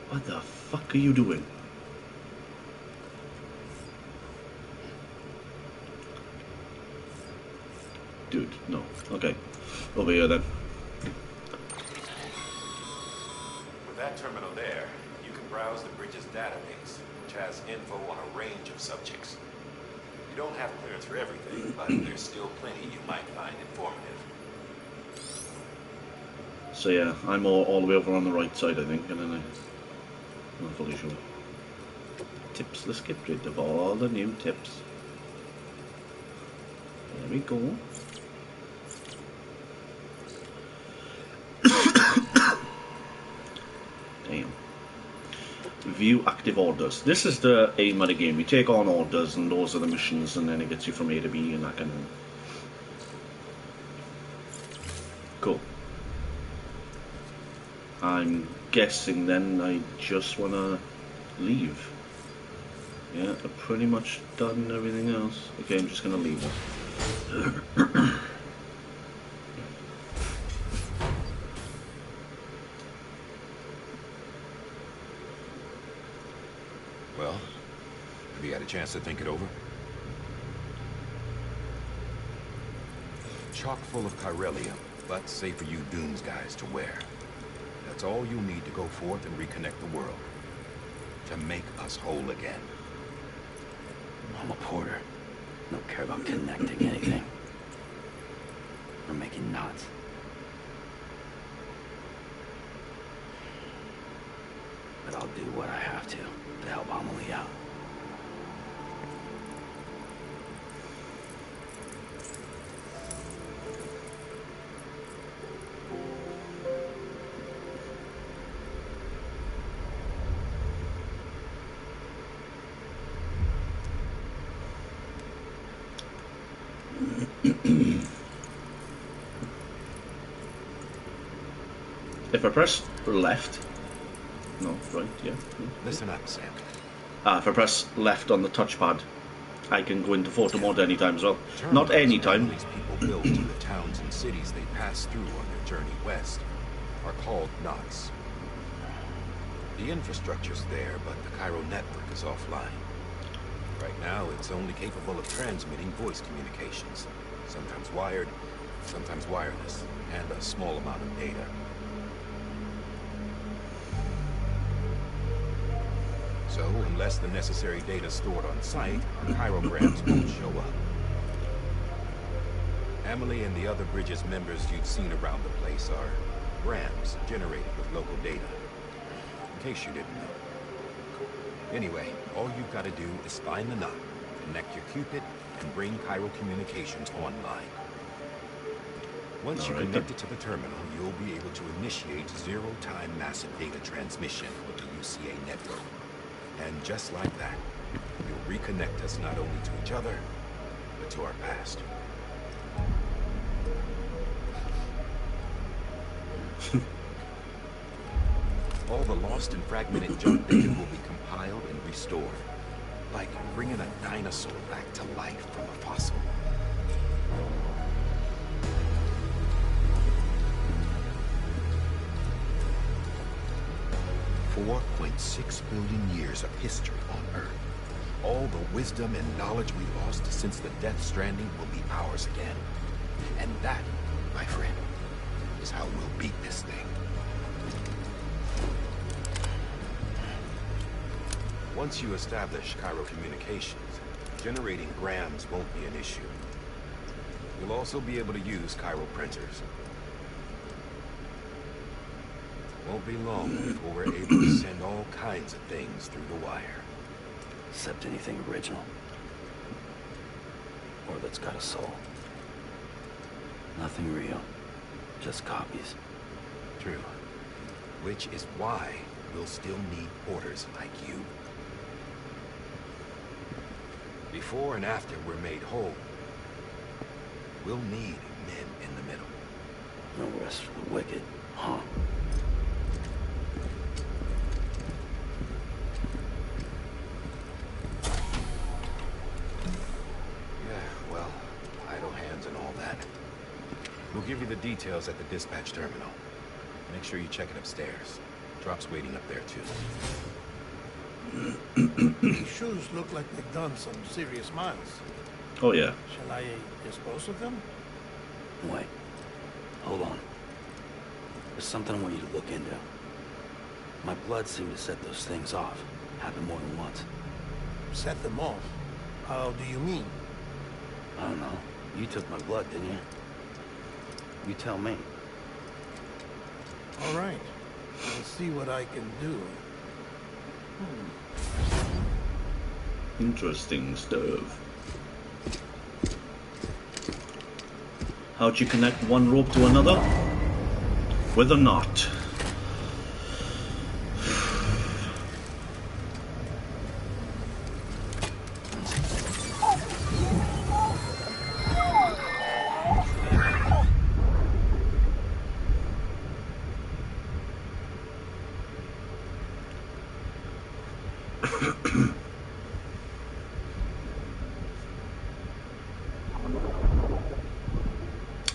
What the fuck are you doing? Dude, no. Okay. Over here then. With that terminal there, you can browse the Bridges database, which has info on a range of subjects. You don't have clearance for everything, but there's still plenty you might find informative. So yeah, I'm all the way over on the right side, I think, and then I'm not fully sure. Tips, let's get rid of all the new tips. There we go. Damn. View active orders. This is the aim of the game. You take on orders, and those are the missions, and then it gets you from A to B, and that kind of thing. Cool. I'm guessing then I just want to leave. Yeah, I've pretty much done everything else. Okay, I'm just going to leave it. Well, have you had a chance to think it over? Chock full of chiralium, but safe for you Dooms guys to wear. That's all you'll need to go forth and reconnect the world. To make us whole again. I'm a porter. Don't care about connecting anything. Or making knots. But I'll do what I have to help Amelie out. If I press left, no, right, yeah. Listen up, Sam. If I press left on the touchpad, I can go into photo mode anytime as well. Terminals Not anytime. These people built to the towns and cities they pass through on their journey west are called knots. The infrastructure's there, but the Cairo network is offline. Right now, it's only capable of transmitting voice communications. Sometimes wired, sometimes wireless, and a small amount of data. So, unless the necessary data stored on site, our chirograms won't show up. Emily and the other Bridges members you've seen around the place are grams generated with local data. In case you didn't know. Anyway, all you've got to do is find the knot, connect your Cupid, and bring Cairo Communications online. Once you connect it to the terminal, you'll be able to initiate zero-time massive data transmission with the UCA network. And just like that, you'll reconnect us not only to each other, but to our past. All the lost and fragmented junk data will be compiled and restored. Like bringing a dinosaur back to life from a fossil. $4.6 billion years of history on Earth. All the wisdom and knowledge we lost since the Death Stranding will be ours again. And that, my friend, is how we'll beat this thing. Once you establish Cairo Communications, generating grams won't be an issue. You'll also be able to use Cairo printers. Won't be long before we're able to send all kinds of things through the wire. Except anything original. Or that's got a soul. Nothing real. Just copies. True. Which is why we'll still need porters like you. Before and after we're made whole, we'll need men in the middle. No rest for the wicked, huh? Yeah, well, idle hands and all that. We'll give you the details at the dispatch terminal. Make sure you check it upstairs. Drop's waiting up there, too. These shoes look like they've done some serious miles. Oh, yeah. Shall I dispose of them? Wait. Hold on. There's something I want you to look into. My blood seemed to set those things off. Happened more than once. Set them off? How do you mean? I don't know. You took my blood, didn't you? You tell me. All right. I'll see what I can do. Interesting stuff. How'd you connect one rope to another? With a knot.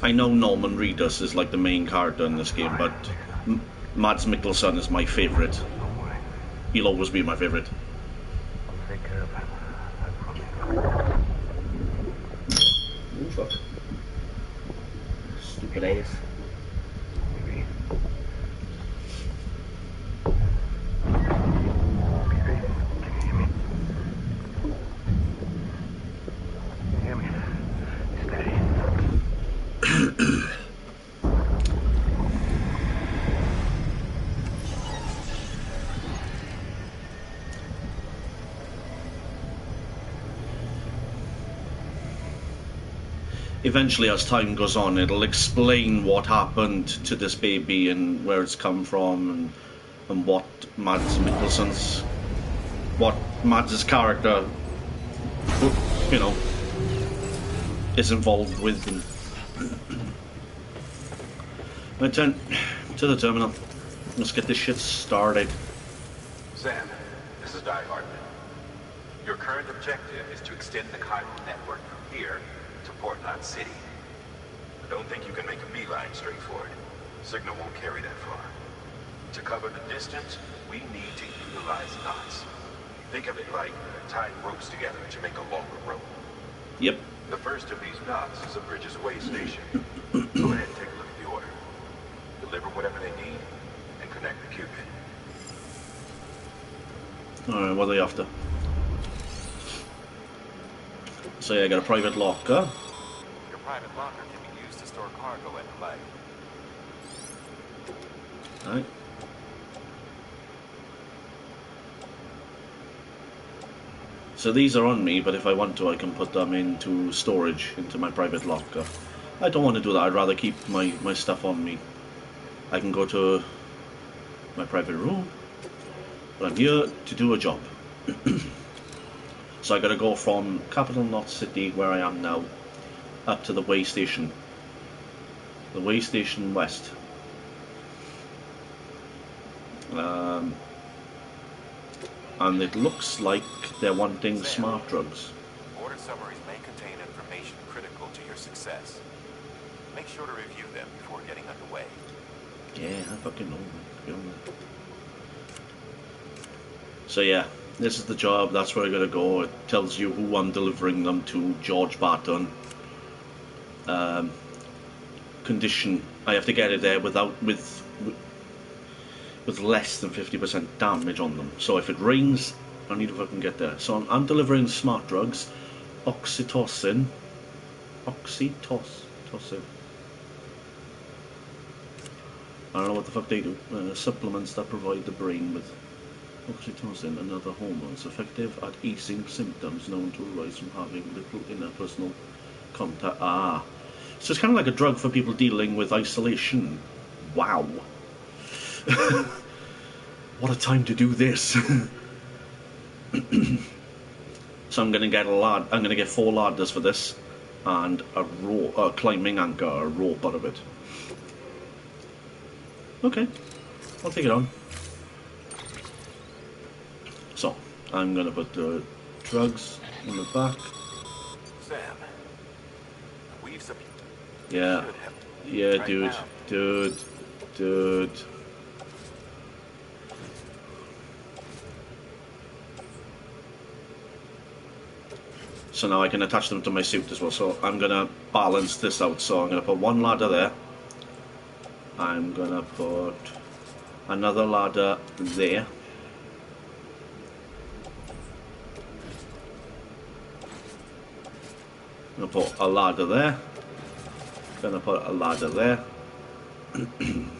I know Norman Reedus is like the main character in this game, but Mads Mikkelsen is my favourite. He'll always be my favourite. I'll take care of him. I promise. Oh fuck. Stupid ass. Maybe. Can you hear me? Steady. Eventually, as time goes on, it'll explain what happened to this baby and where it's come from, and what Mads' character, you know, is involved with. And return to the terminal. Let's get this shit started. Sam, this is Di Hartman. Your current objective is to extend the Cairo network from here to Portland City. I don't think you can make a beeline straight for it. Signal won't carry that far. To cover the distance, we need to utilize knots. Think of it like tying ropes together to make a longer rope. Yep. The first of these knots is a Bridges Way station. Go ahead and take a look at the order. Deliver whatever they need, and connect the Cupid. Alright, what are they after? So yeah, I got a private locker. Your private locker can be store cargo at play. Alright. So these are on me, but if I want to, I can put them into storage, into my private locker. I don't want to do that. I'd rather keep my stuff on me. I can go to my private room, but I'm here to do a job. So I gotta go from Capital Knot City, where I am now, up to the way station. The way station west. And it looks like they're wanting smart drugs. Order summaries may contain information critical to your success. Make sure to review them before getting underway. Yeah, I fucking know. So yeah, this is the job. That's where I gotta go. It tells you who I'm delivering them to. George Barton. Condition: I have to get it there with less than 50% damage on them. So if it rains, I need to fucking get there. So I'm delivering smart drugs, oxytocin. I don't know what the fuck they do. Supplements that provide the brain with oxytocin and other hormones effective at easing symptoms known to arise from having little interpersonal contact. Ah, so it's kind of like a drug for people dealing with isolation. Wow. What a time to do this. So I'm gonna get I'm gonna get 4 ladders for this, and a climbing anchor, a rope out of it. Okay, I'll take it on. So I'm gonna put the drugs in the back. Sam, we've yeah, yeah, dude. So now I can attach them to my suit as well. So I'm gonna balance this out. So I'm gonna put 1 ladder there. I'm gonna put another ladder there. I'm gonna put a ladder there. Gonna put a ladder there. I'm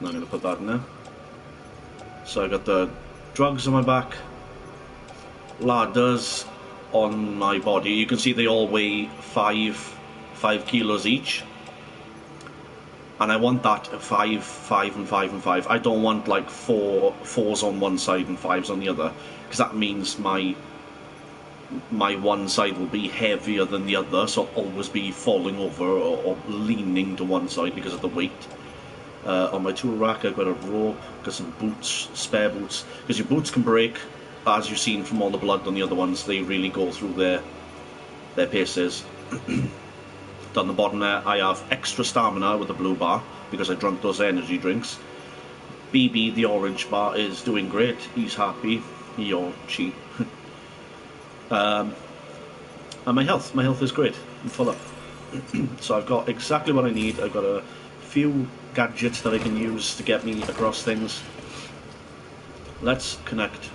gonna put that in there. So I got the drugs on my back, ladders on my body. You can see they all weigh 5 kilos each. And I want that at 5, 5, and 5, and 5. I don't want like 4s on one side and 5s on the other, because that means my one side will be heavier than the other, so I'll always be falling over or leaning to one side because of the weight. On my tool rack I've got a rope, got some boots, spare boots, because your boots can break, as you've seen from all the blood on the other ones. They really go through their paces. Down the bottom there I have extra stamina with the blue bar, because I drank those energy drinks. BB, the orange bar, is doing great. He's happy. He or she. And my health is great. I'm full up. So I've got exactly what I need. I've got a few gadgets that I can use to get me across things. Let's connect.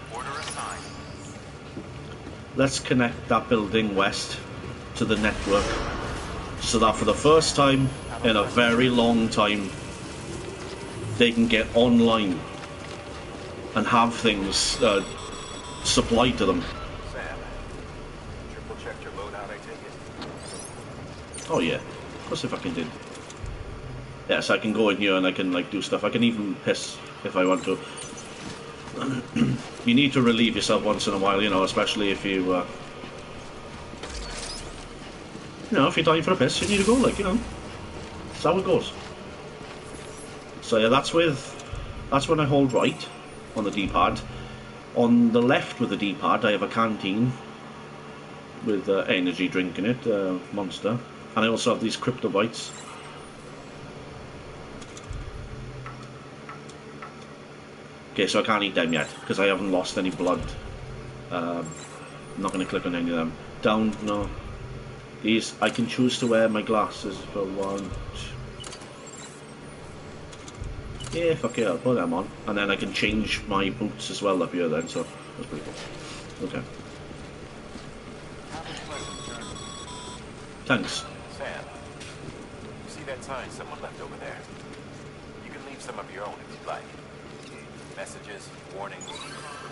Let's connect that building west to the network, so that for the first time in a very long time they can get online and have things supplied to them. Sam, triple checked your loadout, I take it? Oh yeah, of course I fucking did. Yeah, so I can go in here and I can like do stuff. I can even piss if I want to. You need to relieve yourself once in a while, you know, especially if you if you're dying for a piss, you need to go, like, you know. That's how it goes. So yeah, that's when I hold right on the D-pad. On the left with the D-pad, I have a canteen with energy drink in it, Monster. And I also have these cryptobites. Okay, so I can't eat them yet, because I haven't lost any blood. I'm not going to click on any of them. Down, no. These, I can choose to wear my glasses if I want. Yeah, fuck it, I'll put them on. And then I can change my boots as well up here then, so that's pretty cool. Okay. Thanks. Sam, you see that sign someone left over there? You can leave some of your own if you'd like. Messages, warnings,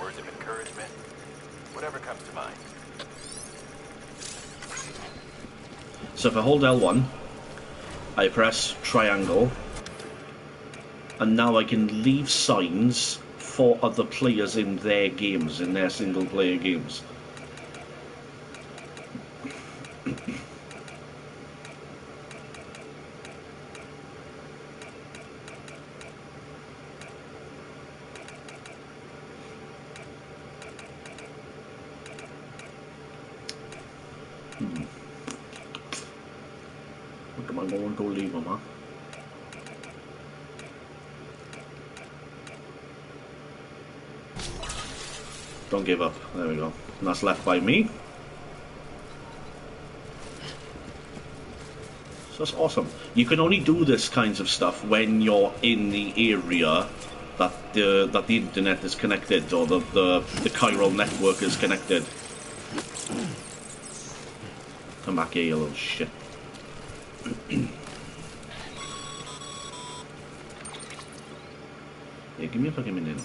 words of encouragement, whatever comes to mind. So if I hold L1, I press triangle, and now I can leave signs for other players in their games, in their single player games. What am I going to leave them, huh? Don't give up. There we go. And that's left by me. So that's awesome. You can only do this kinds of stuff when you're in the area that the internet is connected, or the chiral network is connected. Come back here, you little shit. Yeah, give me a fucking minute.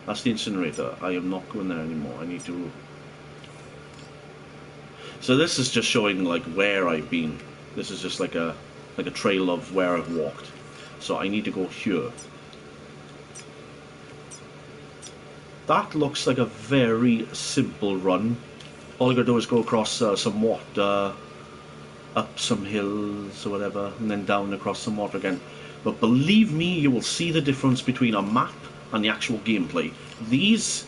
That's the incinerator. I am not going there anymore. I need to... So this is just showing like where I've been. This is just like a trail of where I've walked. So I need to go here. That looks like a very simple run. All I gotta do is go across some water, up some hills or whatever, and then down across some water again. But believe me, you will see the difference between a map and the actual gameplay. These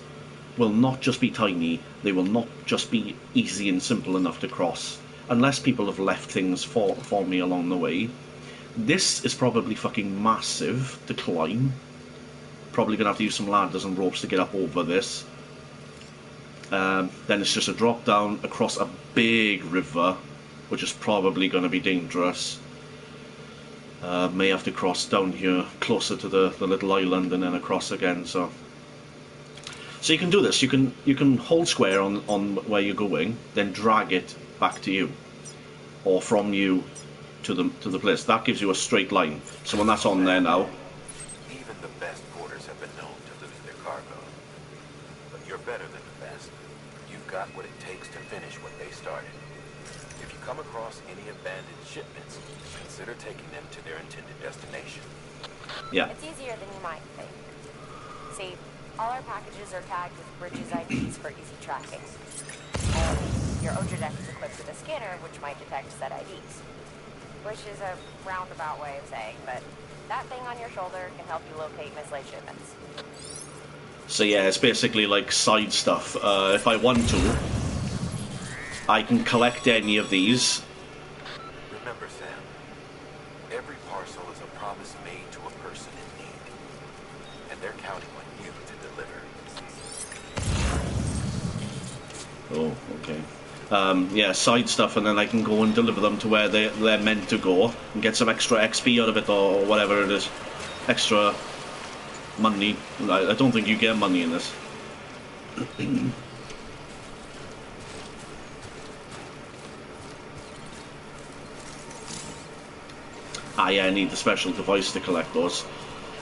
will not just be tiny, they will not just be easy and simple enough to cross, unless people have left things for me along the way. This is probably fucking massive to climb. Probably gonna have to use some ladders and ropes to get up over this. Then it's just a drop down across a big river, which is probably going to be dangerous. May have to cross down here closer to the little island and then across again. So you can do this. You can hold square on where you're going, then drag it back to you, or from you to the place. That gives you a straight line. So when that's on there now. Even the best porters have been known to lose their cargo. But you're better than the best. You've got what it takes to finish what they started. If you come across any abandoned shipments, consider taking them to their intended destination. Yeah. It's easier than you might think. See, all our packages are tagged with Bridges IDs for easy tracking. And your Ojodeck is equipped with a scanner which might detect said IDs. Which is a roundabout way of saying, but that thing on your shoulder can help you locate mislaid shipments. So yeah, it's basically like side stuff. If I want to, I can collect any of these. Remember, Sam, every parcel is a promise made to a person in need. And they're counting on you to deliver. Oh, okay. Yeah, side stuff, and then I can go and deliver them to where they're meant to go and get some extra XP out of it, or whatever it is. Extra money. I don't think you get money in this. Ah yeah, I need the special device to collect those.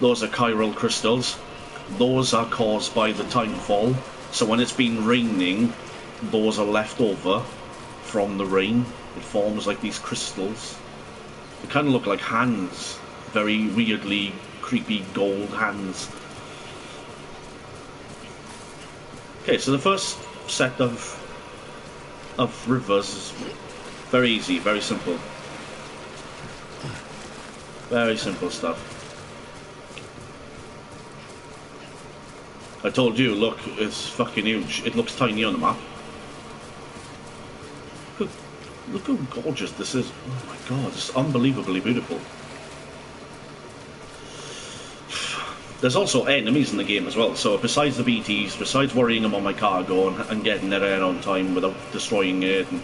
Those are chiral crystals. Those are caused by the timefall. So when it's been raining, those are left over from the rain. It forms like these crystals. They kind of look like hands. Very weirdly creepy gold hands. Okay, so the first set of rivers is very easy, very simple. Very simple stuff. I told you, look, it's fucking huge. It looks tiny on the map. Look how gorgeous this is. Oh my god, it's unbelievably beautiful. There's also enemies in the game as well, so besides the BTs, besides worrying about my cargo and getting there on time without destroying it, and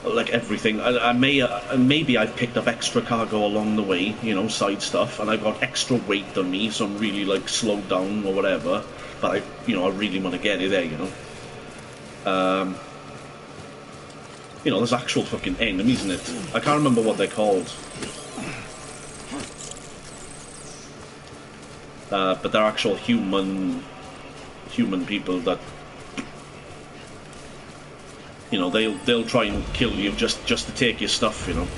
like everything, maybe I've picked up extra cargo along the way, you know, side stuff, and I've got extra weight on me, so I'm really like slowed down or whatever, but I really want to get it there, you know. you know, there's actual fucking enemies in it. I can't remember what they're called. But they're actual human people that, you know, they'll try and kill you just to take your stuff, you know.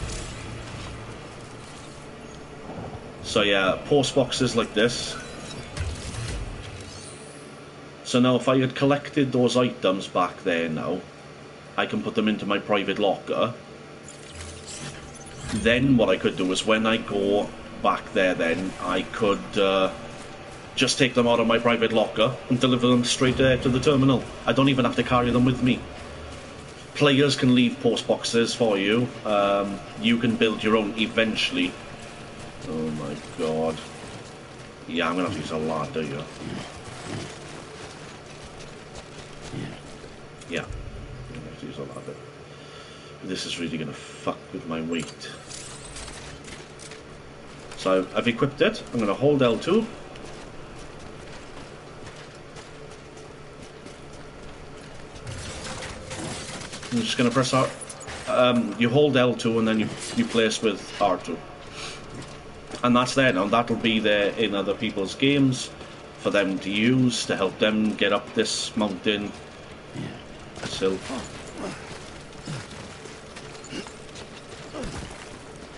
So yeah, post boxes like this. So now if I had collected those items back there now, I can put them into my private locker. Then what I could do is when I go back there, then I could just take them out of my private locker and deliver them straight to the terminal. I don't even have to carry them with me. Players can leave post boxes for you. You can build your own eventually. Oh my god. Yeah, I'm gonna have to use a ladder here. Yeah, I'm gonna have to use a ladder. This is really gonna fuck with my weight. So I've equipped it. I'm gonna hold L2. I'm just gonna press R. You hold L2 and then you place with R2. And that's there now. That'll be there in other people's games for them to use to help them get up this mountain. So,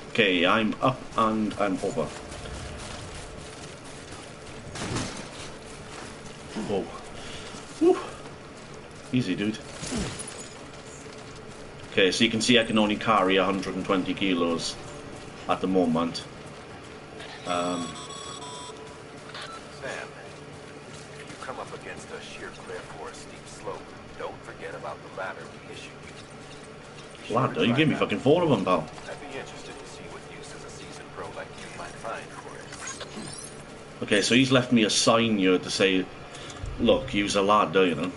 okay, I'm up and I'm over. Whoa. Woo. Easy, dude. Okay, so you can see I can only carry 120 kilos at the moment. Sam, if you come up against a sheer cliff or a steep slope, don't forget about the ladder we issued you. Ladder? You gave me fucking 4 of them, pal. I'd be interested to see what use as a seasoned pro like you might find for it. Okay, so he's left me a sign here to say, look, use a ladder, you know.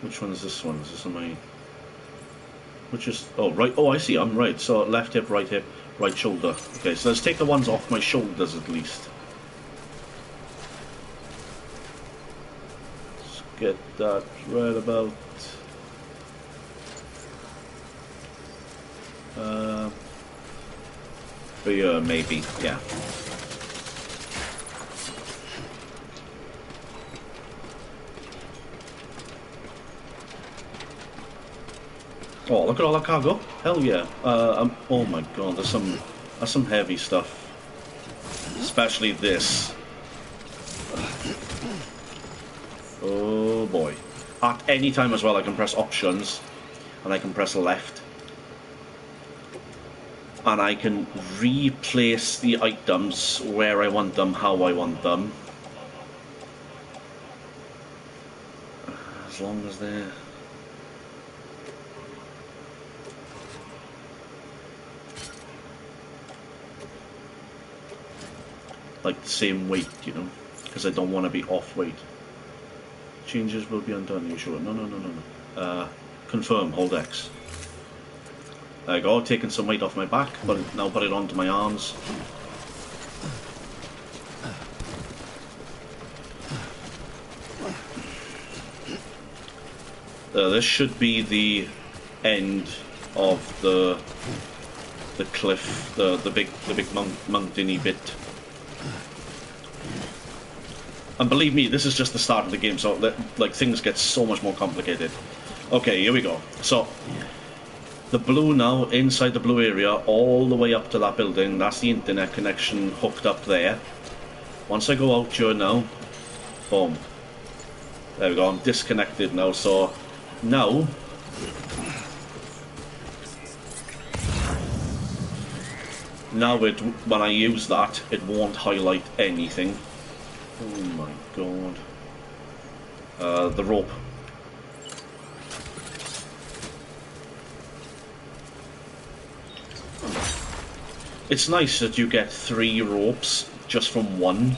Which one is this one? Is this on my... Which is... Oh, right. Oh, I see. I'm right. So left hip, right shoulder. Okay, so let's take the ones off my shoulders at least. Let's get that right about... yeah, maybe. Yeah. Oh, look at all that cargo! Hell yeah! Oh my god, there's some heavy stuff. Especially this. Oh boy! At any time as well, I can press options, and I can press left, and I can replace the items where I want them, how I want them, as long as they're. Like the same weight, you know, because I don't want to be off weight. Changes will be undone, you sure? No. Confirm, hold X. There you go, taking some weight off my back, but now put it onto my arms. This should be the end of the cliff, the big mountainy bit. And believe me, this is just the start of the game, so like things get so much more complicated. Okay, here we go. So the blue now, inside the blue area, all the way up to that building, that's the internet connection hooked up there. Once I go out here now, boom. There we go, I'm disconnected now, so now when I use that, it won't highlight anything. Oh my god. The rope. It's nice that you get 3 ropes just from 1.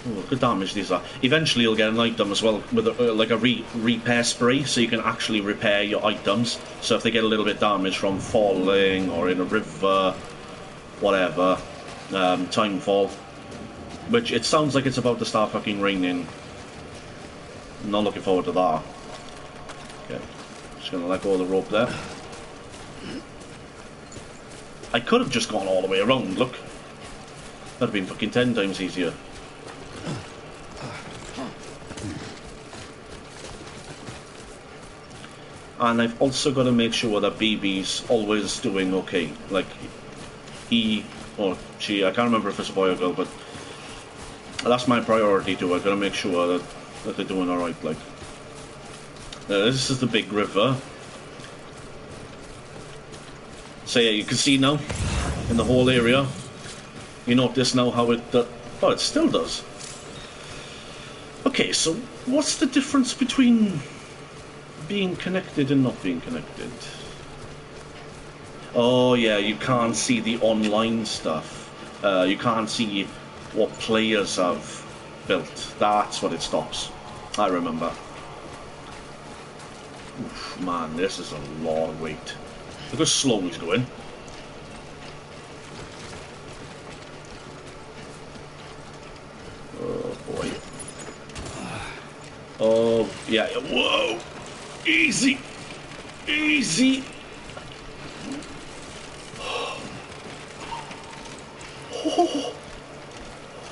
Oh, look at damage these are. Eventually you'll get an item as well with like a repair spray, so you can actually repair your items. So if they get a little bit damaged from falling or in a river, whatever, time fall, Which it sounds like it's about to start fucking raining. Not looking forward to that. Okay, just gonna let go of the rope there. I could have just gone all the way around, look. That'd have been fucking 10 times easier. And I've also got to make sure that BB's always doing okay. Like, he or she, I can't remember if it's a boy or girl, but that's my priority too. I've got to make sure that they're doing alright. Like, this is the big river. So yeah, you can see now, in the whole area, you notice now how it, oh, it still does. Okay, so what's the difference between being connected and not being connected? Oh yeah, you can't see the online stuff. You can't see what players have built. That's what it stops. I remember. Oof, man, this is a lot of weight. Look how slow he's going. Oh boy. Oh yeah. Whoa! Easy, easy. Oh.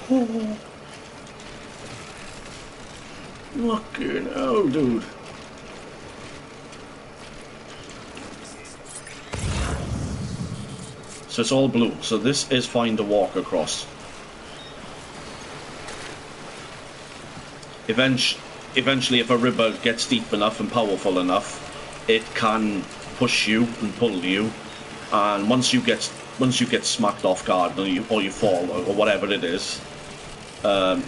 Oh. Fucking hell, dude. So it's all blue. So this is fine to walk across. Eventually, if a river gets deep enough and powerful enough, it can push you and pull you. And once you get smacked off guard or you fall or whatever it is, yeah,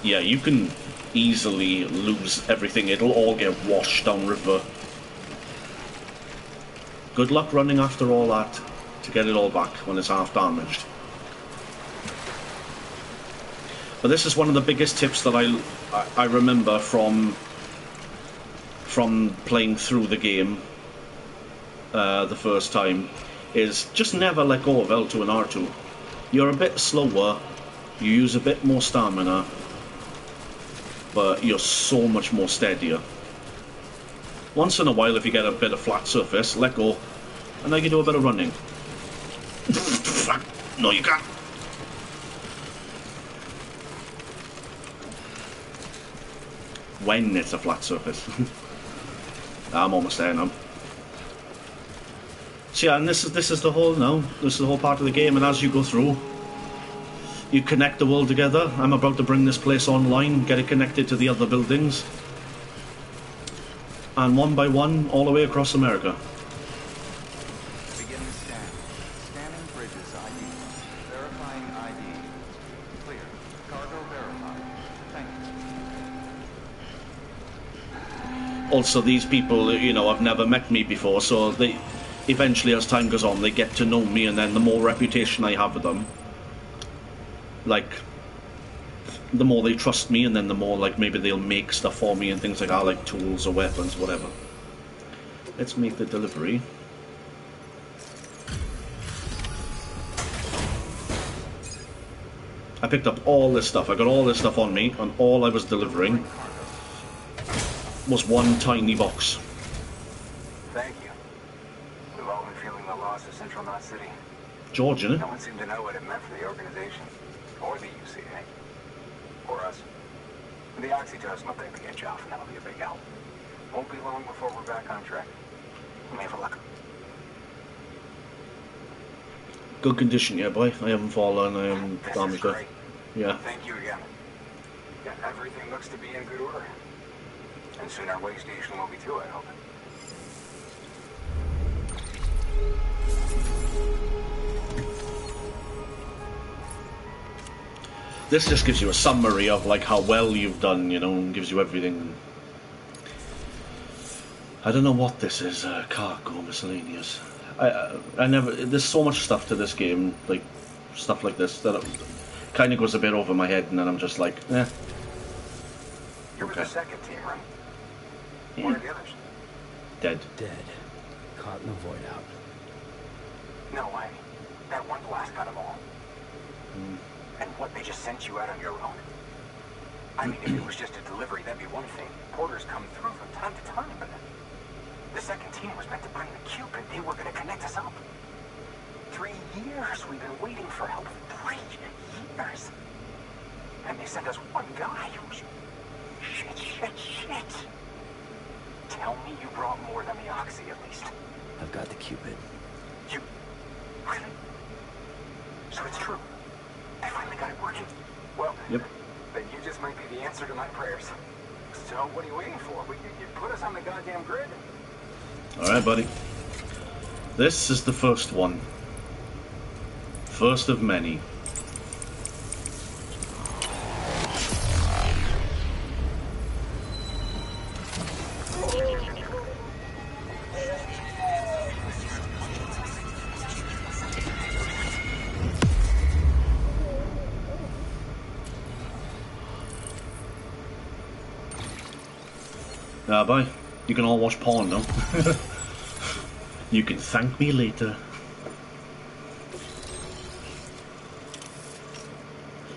you can easily lose everything. It'll all get washed down river. Good luck running after all that to get it all back when it's half damaged. But this is one of the biggest tips that I remember from playing through the game the first time, is just never let go of L2 and R2. You're a bit slower, you use a bit more stamina, but you're so much more steadier. Once in a while, if you get a bit of flat surface, let go, and then you do a bit of running. No, you can't. When it's a flat surface. I'm almost there now. So yeah, and this is the whole this is the whole part of the game, and as you go through, you connect the world together. I'm about to bring this place online, get it connected to the other buildings, and one by one, all the way across America. Beginning scan. Scanning bridges ID. Verifying ID. Clear. Cargo verified. Thank you. Also, these people, have never met me before, so they eventually, as time goes on, they get to know me, and then the more reputation I have with them, like, the more they trust me, and then the more, like, maybe they'll make stuff for me and things like that, like tools or weapons, whatever. Let's make the delivery. I picked up all this stuff. I got all this stuff on me, and all I was delivering was one tiny box. Thank you. We've all been feeling the loss of Central Knot City. George, innit? No one seemed to know what it meant for the organization, or the UCA, or us. The oxygen's not there to get you off, and that'll be a big help. Won't be long before we're back on track. We may have a luck. Good condition, yeah, boy. I haven't fallen, I haven't damaged it. Yeah. Thank you again. Yeah, everything looks to be in good order. And soon our way station will be too, I hope. This just gives you a summary of like how well you've done, and gives you everything. I don't know what this is, cargo, miscellaneous. I never, there's so much stuff to this game, like, stuff like this, that kind of goes a bit over my head, and then I'm just like, eh. You're with the second team, right? Yeah. Where are the others? Dead. Dead. Caught in the void out. No way. That one blast got them all. And what, they just sent you out on your own? I mean, if it was just a delivery, that'd be one thing. Porters come through from time to time, but the second team was meant to bring the Cupid. They were going to connect us up. 3 years we've been waiting for help. 3 years. And they sent us one guy who's... Shit. Tell me you brought more than the Oxy, at least. I've got the Cupid. You... Really? So it's true. I finally got it working. Well, Yep. then you just might be the answer to my prayers. So what are you waiting for? You put us on the goddamn grid? Alright, buddy. This is the first one. First of many. Bye. You can all watch porn now. You can thank me later.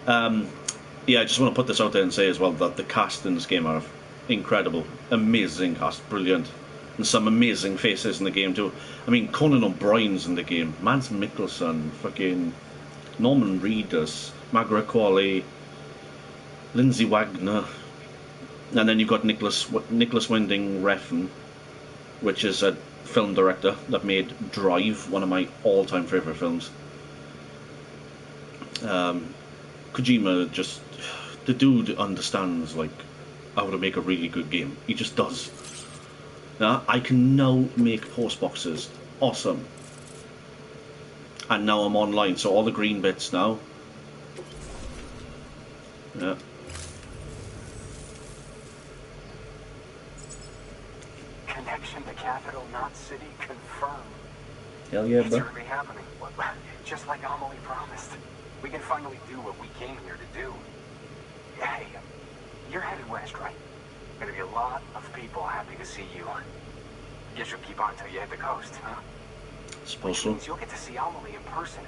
Yeah, I just want to put this out there and say as well that the cast in this game are incredible. Amazing cast, brilliant. And some amazing faces in the game too. I mean, Conan O'Brien's in the game, Mads Mikkelsen, fucking Norman Reedus, Margaret Qualley, Lindsay Wagner, and then you've got Nicholas Winding Refn, which is a film director that made Drive, one of my all-time favourite films. Kojima, just the dude understands like how to make a really good game. He just does. Now, I can now make post boxes. Awesome. And now I'm online, so all the green bits now. Yeah. Connection to capital, not city, confirmed. Hell yeah, It's bro. really happening. Just like Amelie promised. We can finally do what we came here to do. Hey, you're headed west, right? Gonna be a lot of people happy to see you. Guess you'll keep on till you hit the coast, huh? Suppose Which so. means you'll get to see Amelie in person.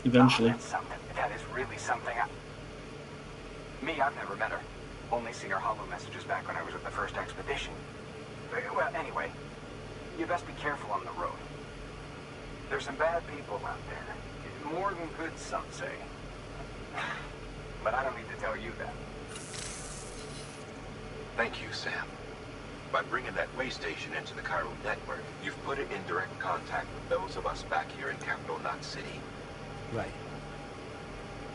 Eventually. Oh, that's something. That is really something. Me, I've never met her. Only seen her holo messages back when I was with the first expedition. Well, anyway, you best be careful on the road. There's some bad people out there. More than good, some say. But I don't need to tell you that. Thank you, Sam. By bringing that way station into the Cairo network, you've put it in direct contact with those of us back here in Capital Knot City. Right.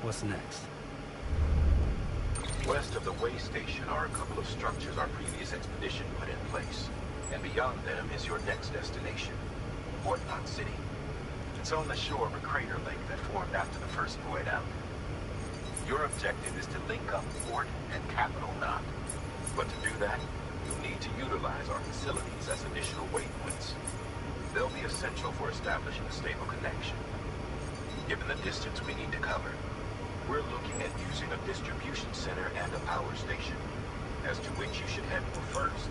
What's next? West of the way station are a couple of structures our previous expedition put in place. And beyond them is your next destination, Port Knot City. It's on the shore of a crater lake that formed after the first void out. Your objective is to link up Port and Capital Knot. But to do that, you'll need to utilize our facilities as initial waypoints. They'll be essential for establishing a stable connection. Given the distance we need to cover, we're looking at using a distribution center and a power station, as to which you should head for first.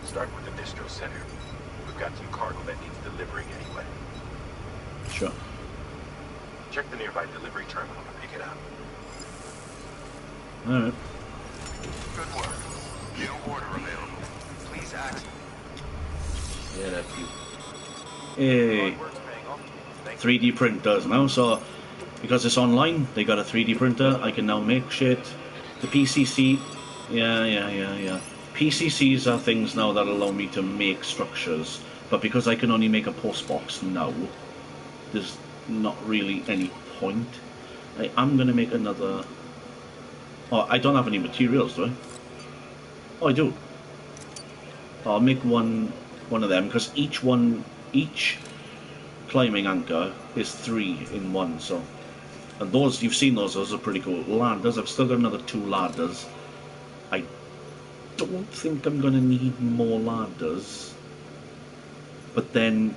Start with the distro center. We've got some cargo that needs delivering anyway. Sure. Check the nearby delivery terminal to pick it up. Alright. Good work. New order available. Please act. Yeah, that's you. Hey. 3D printers now, so because it's online, they got a 3D printer, I can now make shit. The PCC, yeah. PCCs are things now that allow me to make structures, but because I can only make a post box now, there's not really any point. I'm gonna make another... Oh, I don't have any materials, do I? Oh, I do. I'll make one of them, because each climbing anchor is 3 in 1, so... And those, you've seen those are pretty cool. Ladders, I've still got another 2 ladders. I don't think I'm gonna need more ladders. But then,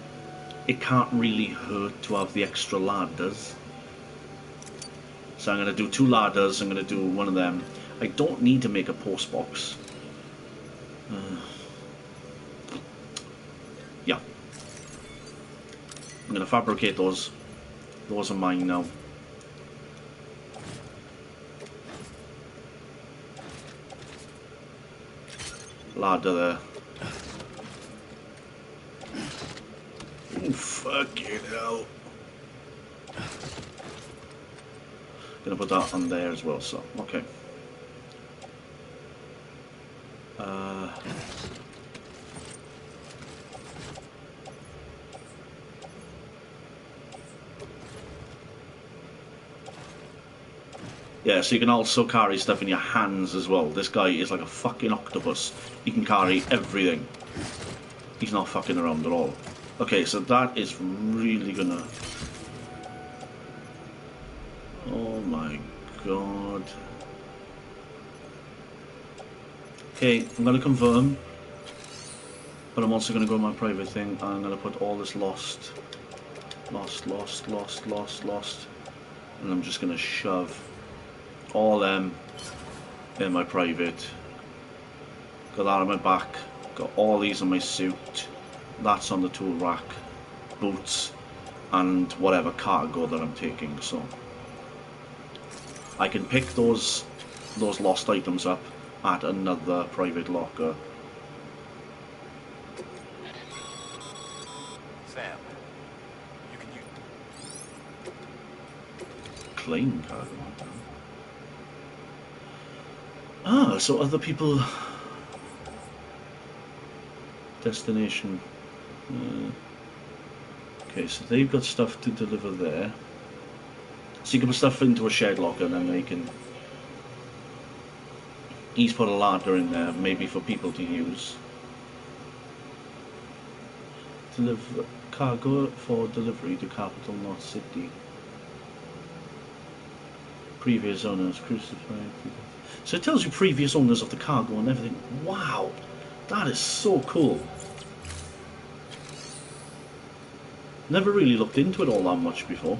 it can't really hurt to have the extra ladders. So I'm gonna do 2 ladders, I'm gonna do one of them. I don't need to make a post box. Yeah. I'm gonna fabricate those. Those are mine now. ladder there. Oh, fucking hell. Gonna put that on there as well, so, okay. Yeah, so you can also carry stuff in your hands as well. This guy is like a fucking octopus. He can carry everything. He's not fucking around at all. Okay, so that is really gonna... Oh my god. Okay, I'm gonna confirm. But I'm also gonna go to my private thing and I'm gonna put all this lost. And I'm just gonna shove all them in my private. Got that on my back. Got all these on my suit. That's on the tool rack. Boots. And whatever cargo that I'm taking. So I can pick those lost items up at another private locker. Sam, you can use... Claim cargo. Ah, so other people... Destination. Okay, so they've got stuff to deliver there. So you can put stuff into a shared locker and then they can... He's put a ladder in there, maybe for people to use. Deliver cargo for delivery to Capital North City. Previous owners crucified. So it tells you previous owners of the cargo and everything. Wow, that is so cool. Never really looked into it all that much before.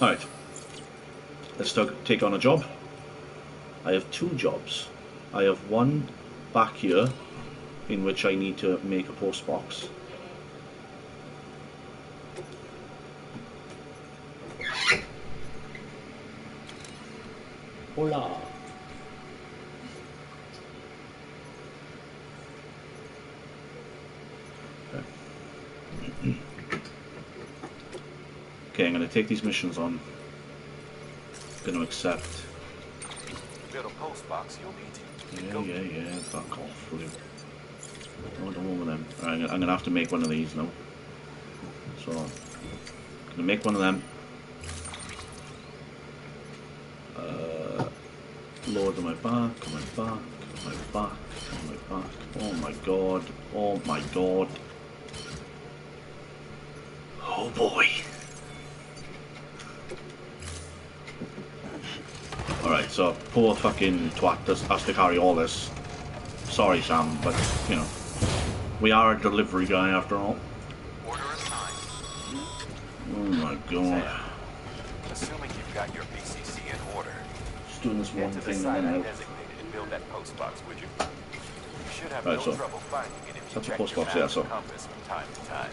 Alright, let's take on a job. I have 2 jobs. I have one back here in which I need to make a post box. Hola. Okay, I'm going to take these missions on. I'm going to accept. To build a post box, you'll need to... Yeah, fuck off, will you? Oh, don't want them. Alright, I'm going to have to make one of these now. So, I'm going to make one of them. Load on my back, on my back, on my back, on my back. Oh my god, oh my god. Oh boy. Alright, so poor fucking twat has to carry all this. Sorry, Sam, but, you know, we are a delivery guy after all. Order assigned. Oh my god. Sam, assuming you've got your PCC in order, Just doing this one get to the thing site and I then out. designated and build that post box, would you? You should have Right, no so trouble finding it if you that's the check post your box, map yeah, so and compass from time to time.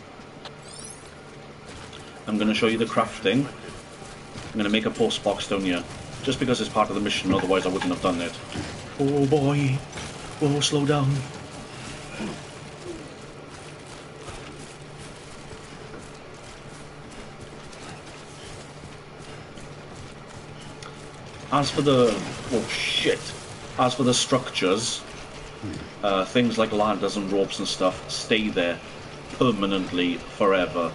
I'm going to show you the crafting. I'm going to make a post box down here. Just because it's part of the mission, otherwise I wouldn't have done it. Oh boy. Oh, slow down. As for the... oh shit. As for the structures, things like ladders and ropes and stuff stay there permanently forever.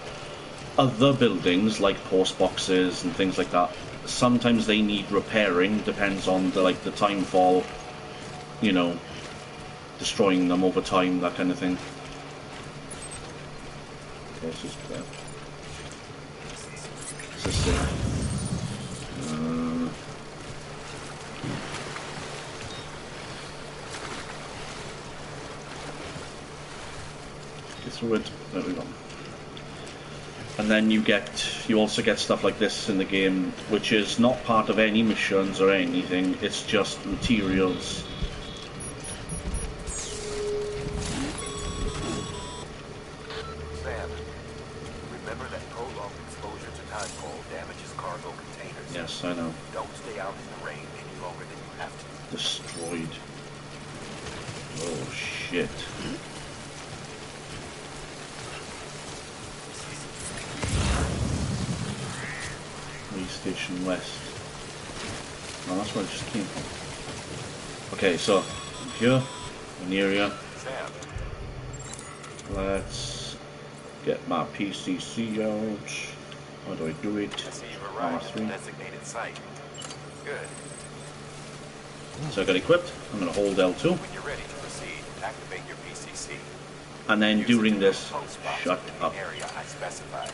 Other buildings, like post boxes and things like that, sometimes they need repairing, depends on the time for, you know, destroying them over time, that kind of thing. Okay, this is there. This is there. Get through it. There we go. And then you also get stuff like this in the game, which is not part of any missions or anything, it's just materials. Sam, remember that prolonged exposure to tidefall damages cargo containers? Yes, I know. Don't stay out in the rain any longer than you have to. Destroyed. Oh shit. Station West. Oh, that's where I just came from. Okay, so I'm here, an area. Sam. Let's get my PCC out. How do I do it? I see you've arrived at the R3. designated site. Good. So I got equipped. I'm going to hold L2. When you're ready to proceed, activate your PCC. And then Use during it to this, build post box shut within the up. area I specified.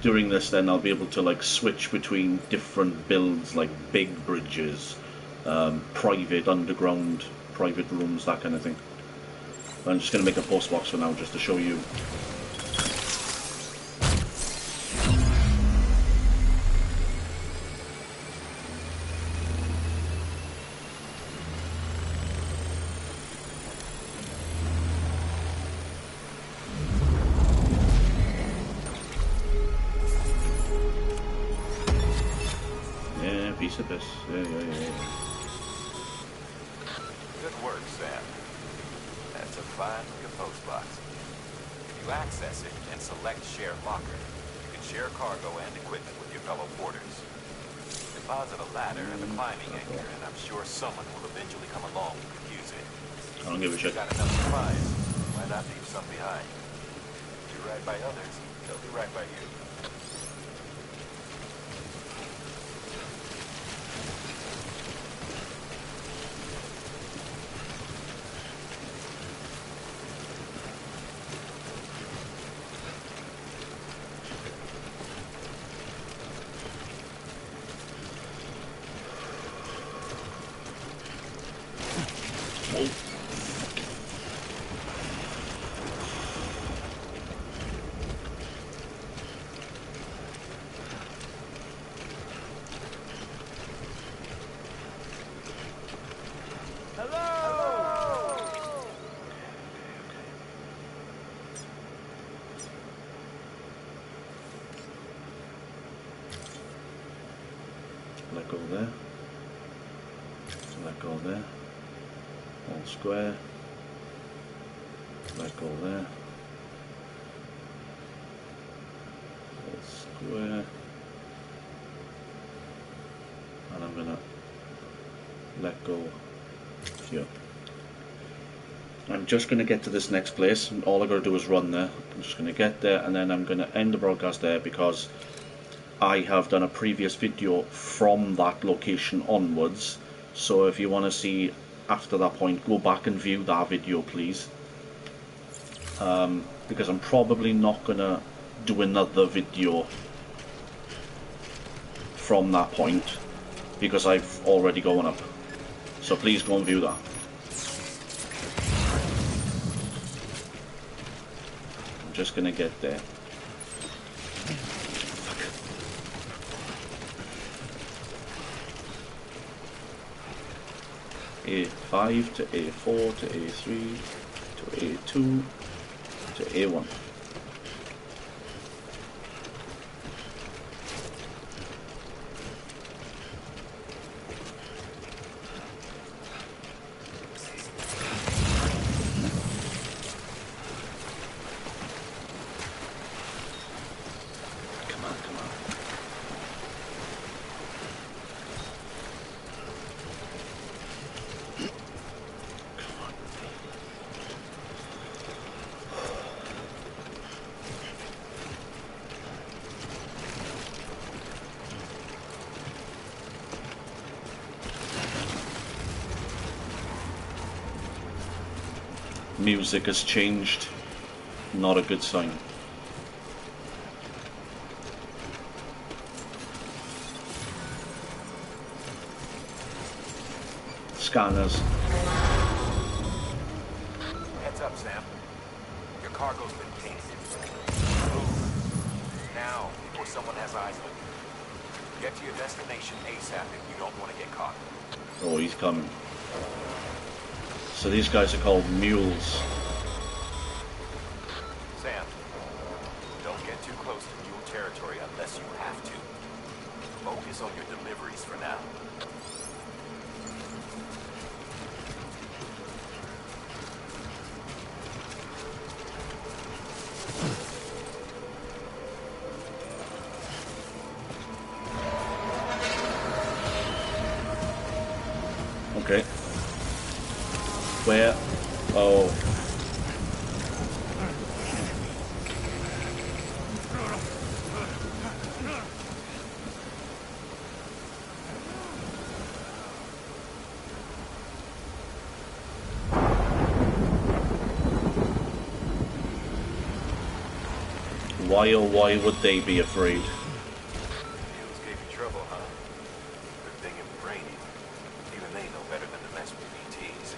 During this, then I'll be able to like switch between different builds, like big bridges, private underground, private rooms, that kind of thing. But I'm just going to make a post box for now, just to show you. Piece of this. Yeah. Good work, Sam. That's a fine looking post box. If you access it and select Share Locker, you can share cargo and equipment with your fellow porters. Deposit a ladder and a climbing anchor, and I'm sure someone will eventually come along who could use it. I don't give a shit. Got enough supplies. Why not leave some behind? If you right by others, they'll do right by you. Let go there. Let go there. All square. Let go there. All square. And I'm gonna let go here. I'm just gonna get to this next place, and all I gotta do is run there. I'm just gonna get there, and then I'm gonna end the broadcast there because I have done a previous video from that location onwards, so if you want to see after that point, go back and view that video, please, because I'm probably not going to do another video from that point because I've already gone up, so please go and view that. I'm just going to get there. A5 to A4 to A3 to A2 to A1. Come on. Music has changed, not a good sign. Scanners. Heads up, Sam. Your cargo's been pinged. Move. Now, before someone has eyes on you. Get to your destination ASAP if you don't want to get caught. Oh, he's coming. So these guys are called mules. Sam, don't get too close to mule territory unless you have to. Focus on your deliveries for now. Okay. Where? Oh. Why oh why would they be afraid? Mules gave you trouble, huh? Good thing it was raining. Even they know better than to mess with BTs.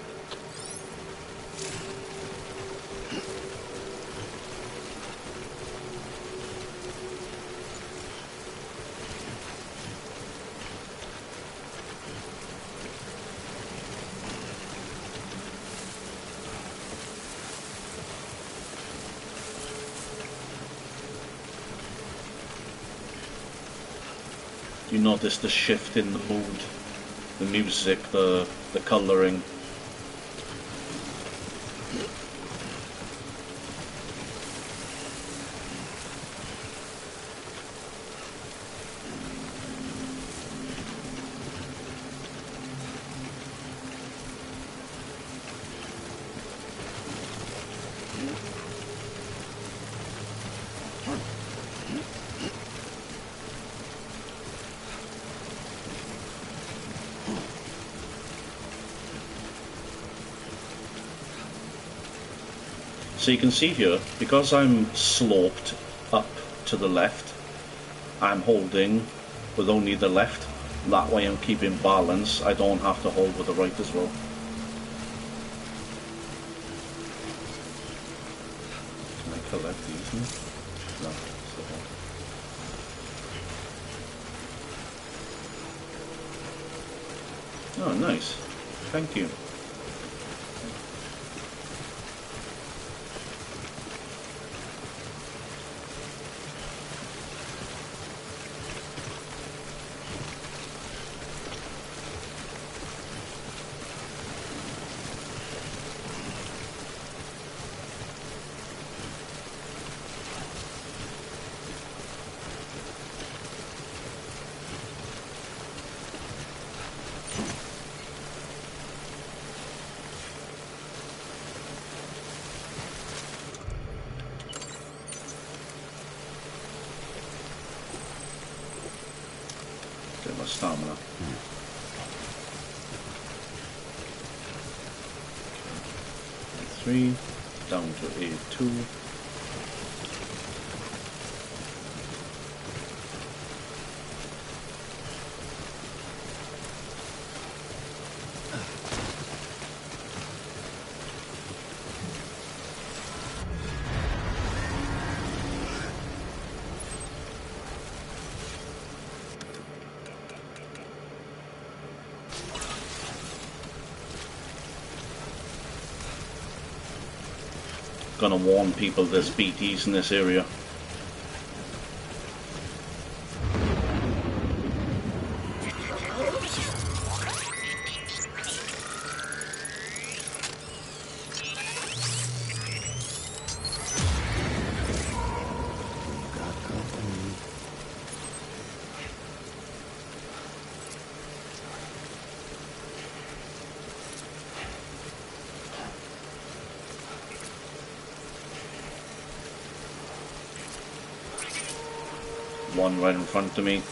You notice the shift in the mood, the music, the colouring. So you can see here, because I'm sloped up to the left, I'm holding with only the left. That way I'm keeping balance. I don't have to hold with the right as well. Can I collect these now? No. So. Oh, nice. Thank you. My stamina. 3 down to A2. Gonna warn people there's BTs in this area. One right in front of me.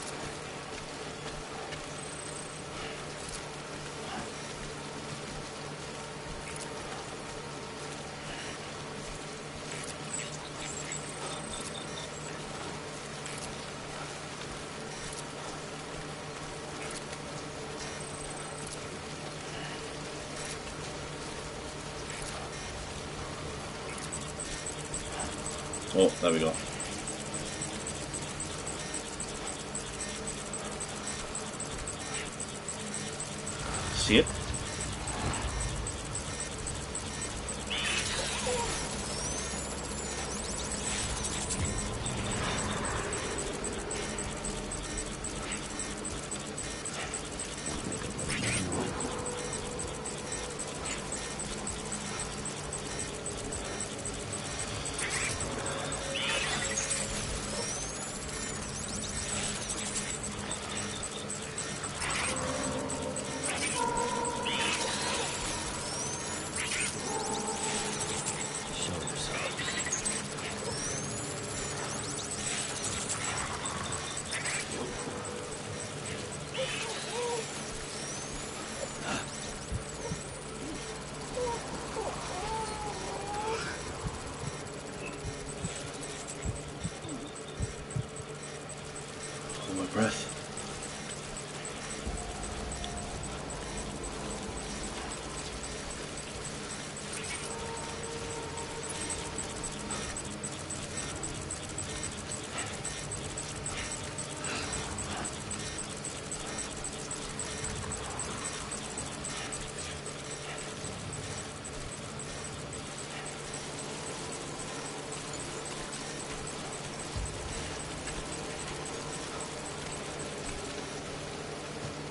Oh, there we go. See it?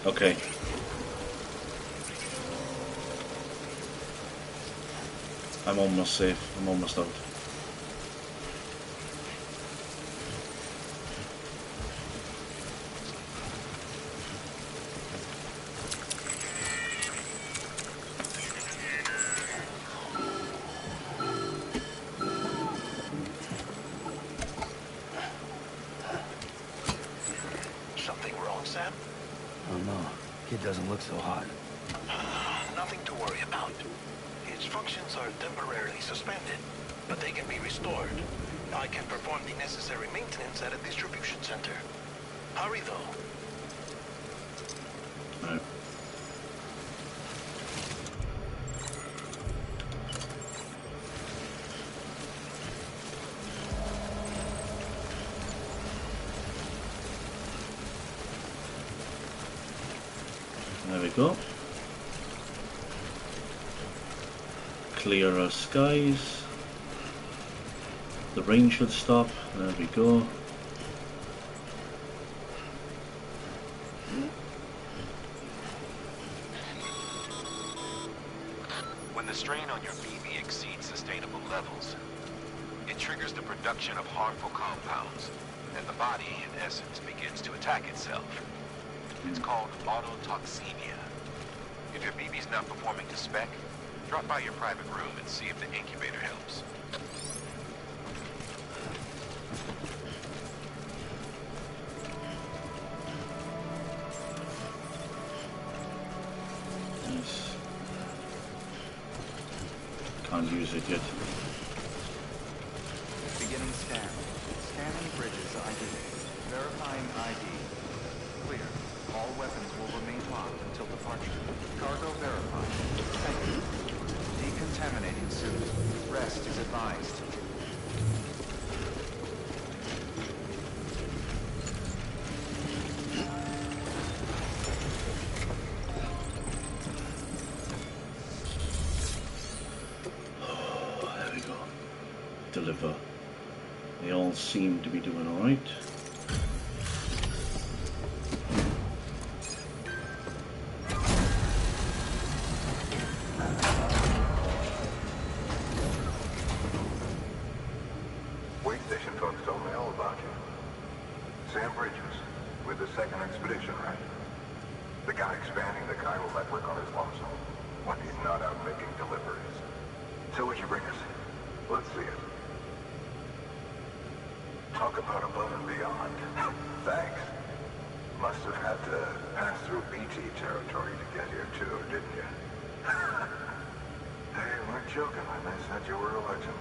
Okay. I'm almost safe. I'm almost out. Something wrong, Sam? Oh no, kid doesn't look so hot. Nothing to worry about. His functions are temporarily suspended, but they can be restored. I can perform the necessary maintenance at a distribution center. Hurry, though. Right. There we go. Clear our skies. The rain should stop. There we go. When the strain on your BB exceeds sustainable levels, it triggers the production of harmful compounds, and the body, in essence, begins to attack itself. It's called autotoxemia. If your BB's not performing to spec, drop by your private room and see if the incubator helps. Nice. Can't use it yet. Beginning scan. Scanning bridges ID. Verifying ID. Clear. All weapons will remain locked until departure. Cargo verified. Thank you. Decontaminating suit. Rest is advised. There we go. Deliver. They all seem to be doing alright. Wait station folks told me all about you. Sam Bridges, with the 2nd Expedition, right? The guy expanding the chiral network on his lonesome when he's not out making deliveries. So what'd you bring us? Let's see it. Talk about above and beyond. Thanks. Must have had to pass through BT territory to get here too, didn't you? Hey, you weren't joking when they said you were a legend.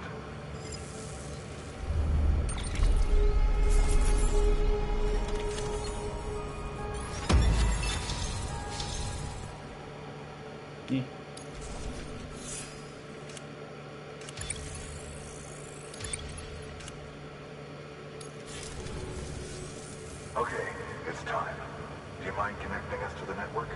Yeah. Okay, it's time. Do you mind connecting us to the network?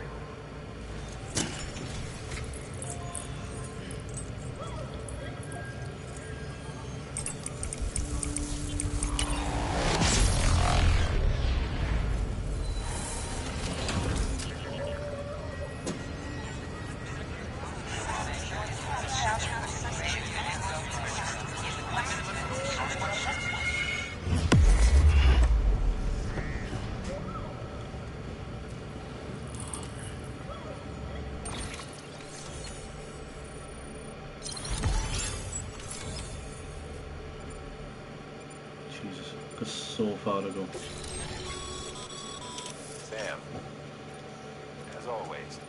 Jesus, got so far to go. Sam. As always.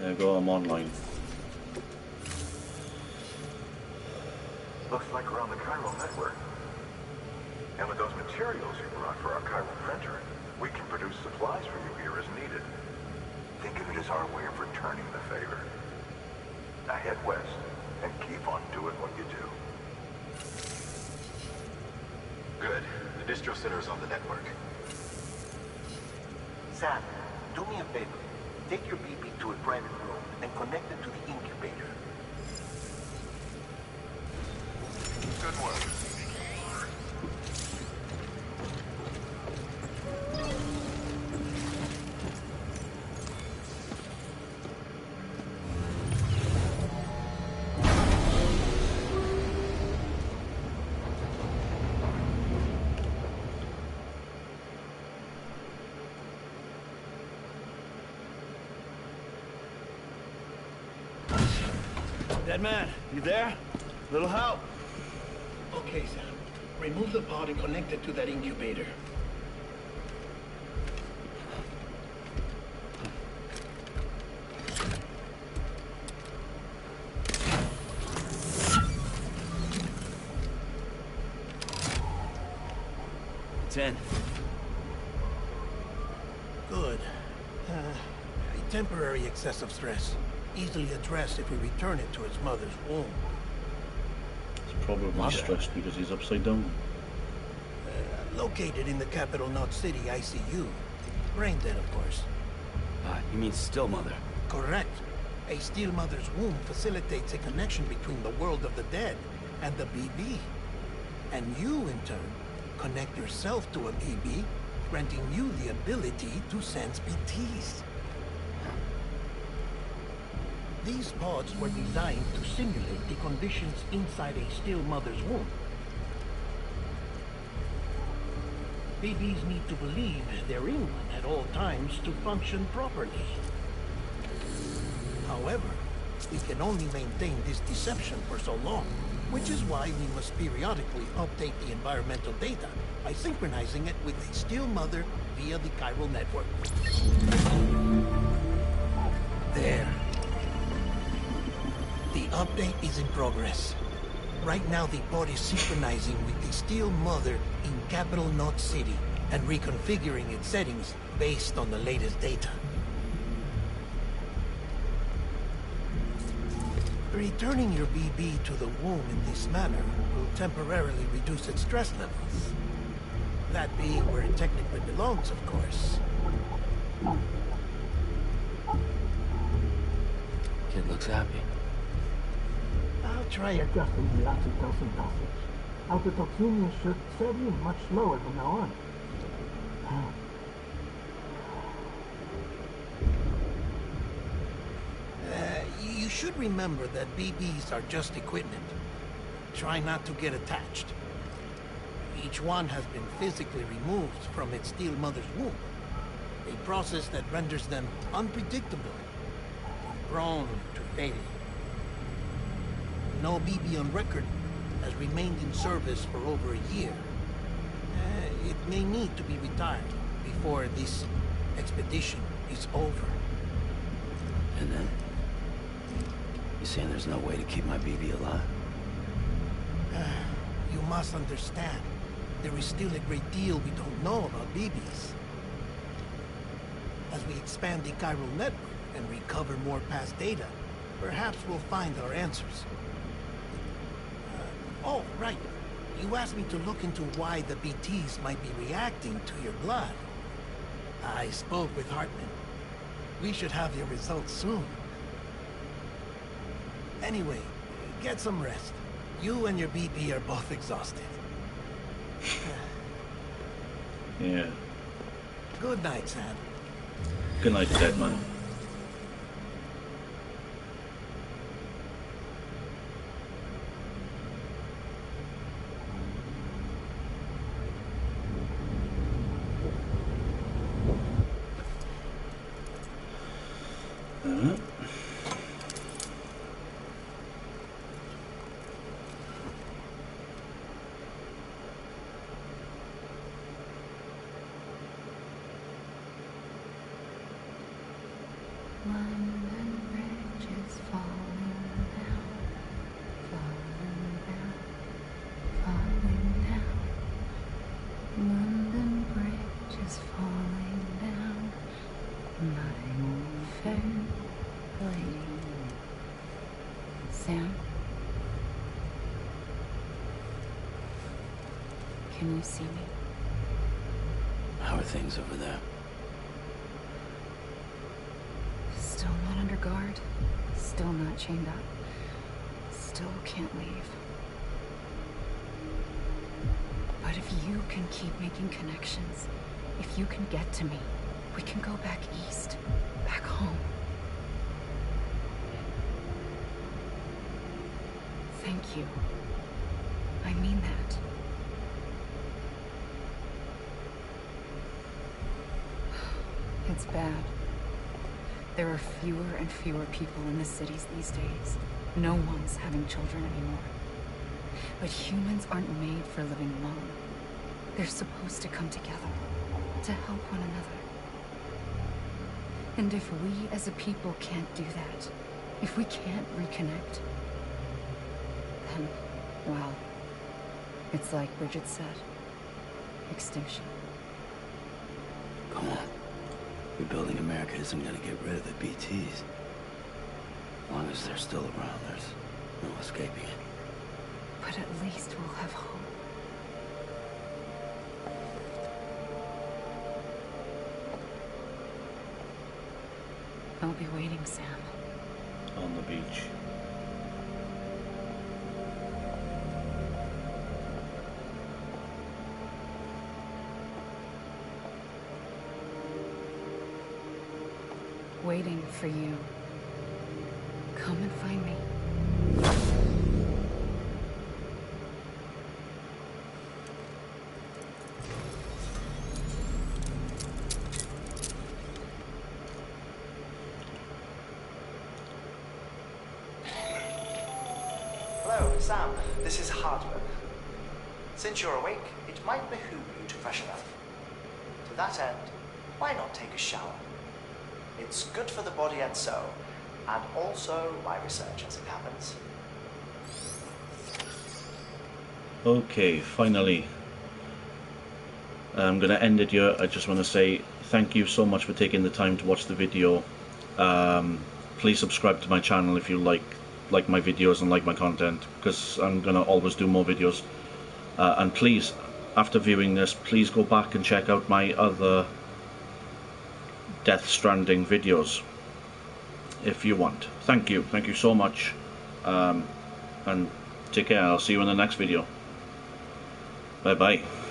There we go, I'm online. Looks like we're on the chiral network. And with those materials you brought for our chiral printer, we can produce supplies for you here as needed. Think of it as our way of returning the favor. Now head west and keep on doing what you do. Good. The distro center is on the network. Sam, do me a favor. Take your BB to a private room and connect it to the incubator. Good work. Dead man, you there? Little help? Okay, Sam. Remove the pod and connect it to that incubator. It's in. Good. A temporary excessive stress. Easily addressed if we return it to its mother's womb. He's probably stressed because he's upside down. Located in the capital Knot City ICU. Brain dead, of course. You mean still mother? Correct. A still mother's womb facilitates a connection between the world of the dead and the BB. And you, in turn, connect yourself to a BB, granting you the ability to sense BTs. These pods were designed to simulate the conditions inside a still mother's womb. BBs need to believe they're in one at all times to function properly. However, we can only maintain this deception for so long, which is why we must periodically update the environmental data by synchronizing it with the still mother via the chiral network. There. The update is in progress. Right now, the pod is synchronizing with the still mother in capital Knot City and reconfiguring its settings based on the latest data. Returning your BB to the womb in this manner will temporarily reduce its stress levels. That being where it technically belongs, of course. Kid looks happy. I'll try Adjusting the oxytocin dosage. Autotoxemia should set in much slower from now on. You should remember that BBs are just equipment. Try not to get attached. Each one has been physically removed from its still mother's womb. A process that renders them unpredictable, prone to failure. No BB on record has remained in service for over a year. It may need to be retired before this expedition is over. And then? You saying there's no way to keep my BB alive? You must understand, there is still a great deal we don't know about BBs. As we expand the chiral network and recover more past data, perhaps we'll find our answers. Oh, right. You asked me to look into why the BTs might be reacting to your blood. I spoke with Hartman. We should have your results soon. Anyway, get some rest. You and your BB are both exhausted. Yeah. Good night, Sam. Good night, dead man. London Bridge is falling down, falling down, falling down. London Bridge is falling down, my fair lady. Sam? Can you see me? How are things over there? Still not under guard, still not chained up, still can't leave. But if you can keep making connections, if you can get to me, we can go back east, back home. Thank you. I mean that. It's bad. There are fewer and fewer people in the cities these days. No one's having children anymore. But humans aren't made for living alone. They're supposed to come together, to help one another. And if we as a people can't do that, if we can't reconnect, then, well, it's like Bridget said, extinction. Come on. Rebuilding America isn't gonna get rid of the BTs. As long as they're still around, there's no escaping it. But at least we'll have hope. I'll be waiting, Sam. On the beach. Waiting for you. Come and find me. Hello, Sam. This is Hardman. Since you're awake, it might behoove you to freshen up. To that end, why not take a shower? It's good for the body and soul, and also my research as it happens. Okay, finally. I'm going to end it here. I just want to say thank you so much for taking the time to watch the video. Please subscribe to my channel if you like my videos and like my content, because I'm going to always do more videos. And please, after viewing this, please go back and check out my other Death Stranding videos if you want. Thank you so much, and take care. I'll see you in the next video. Bye bye.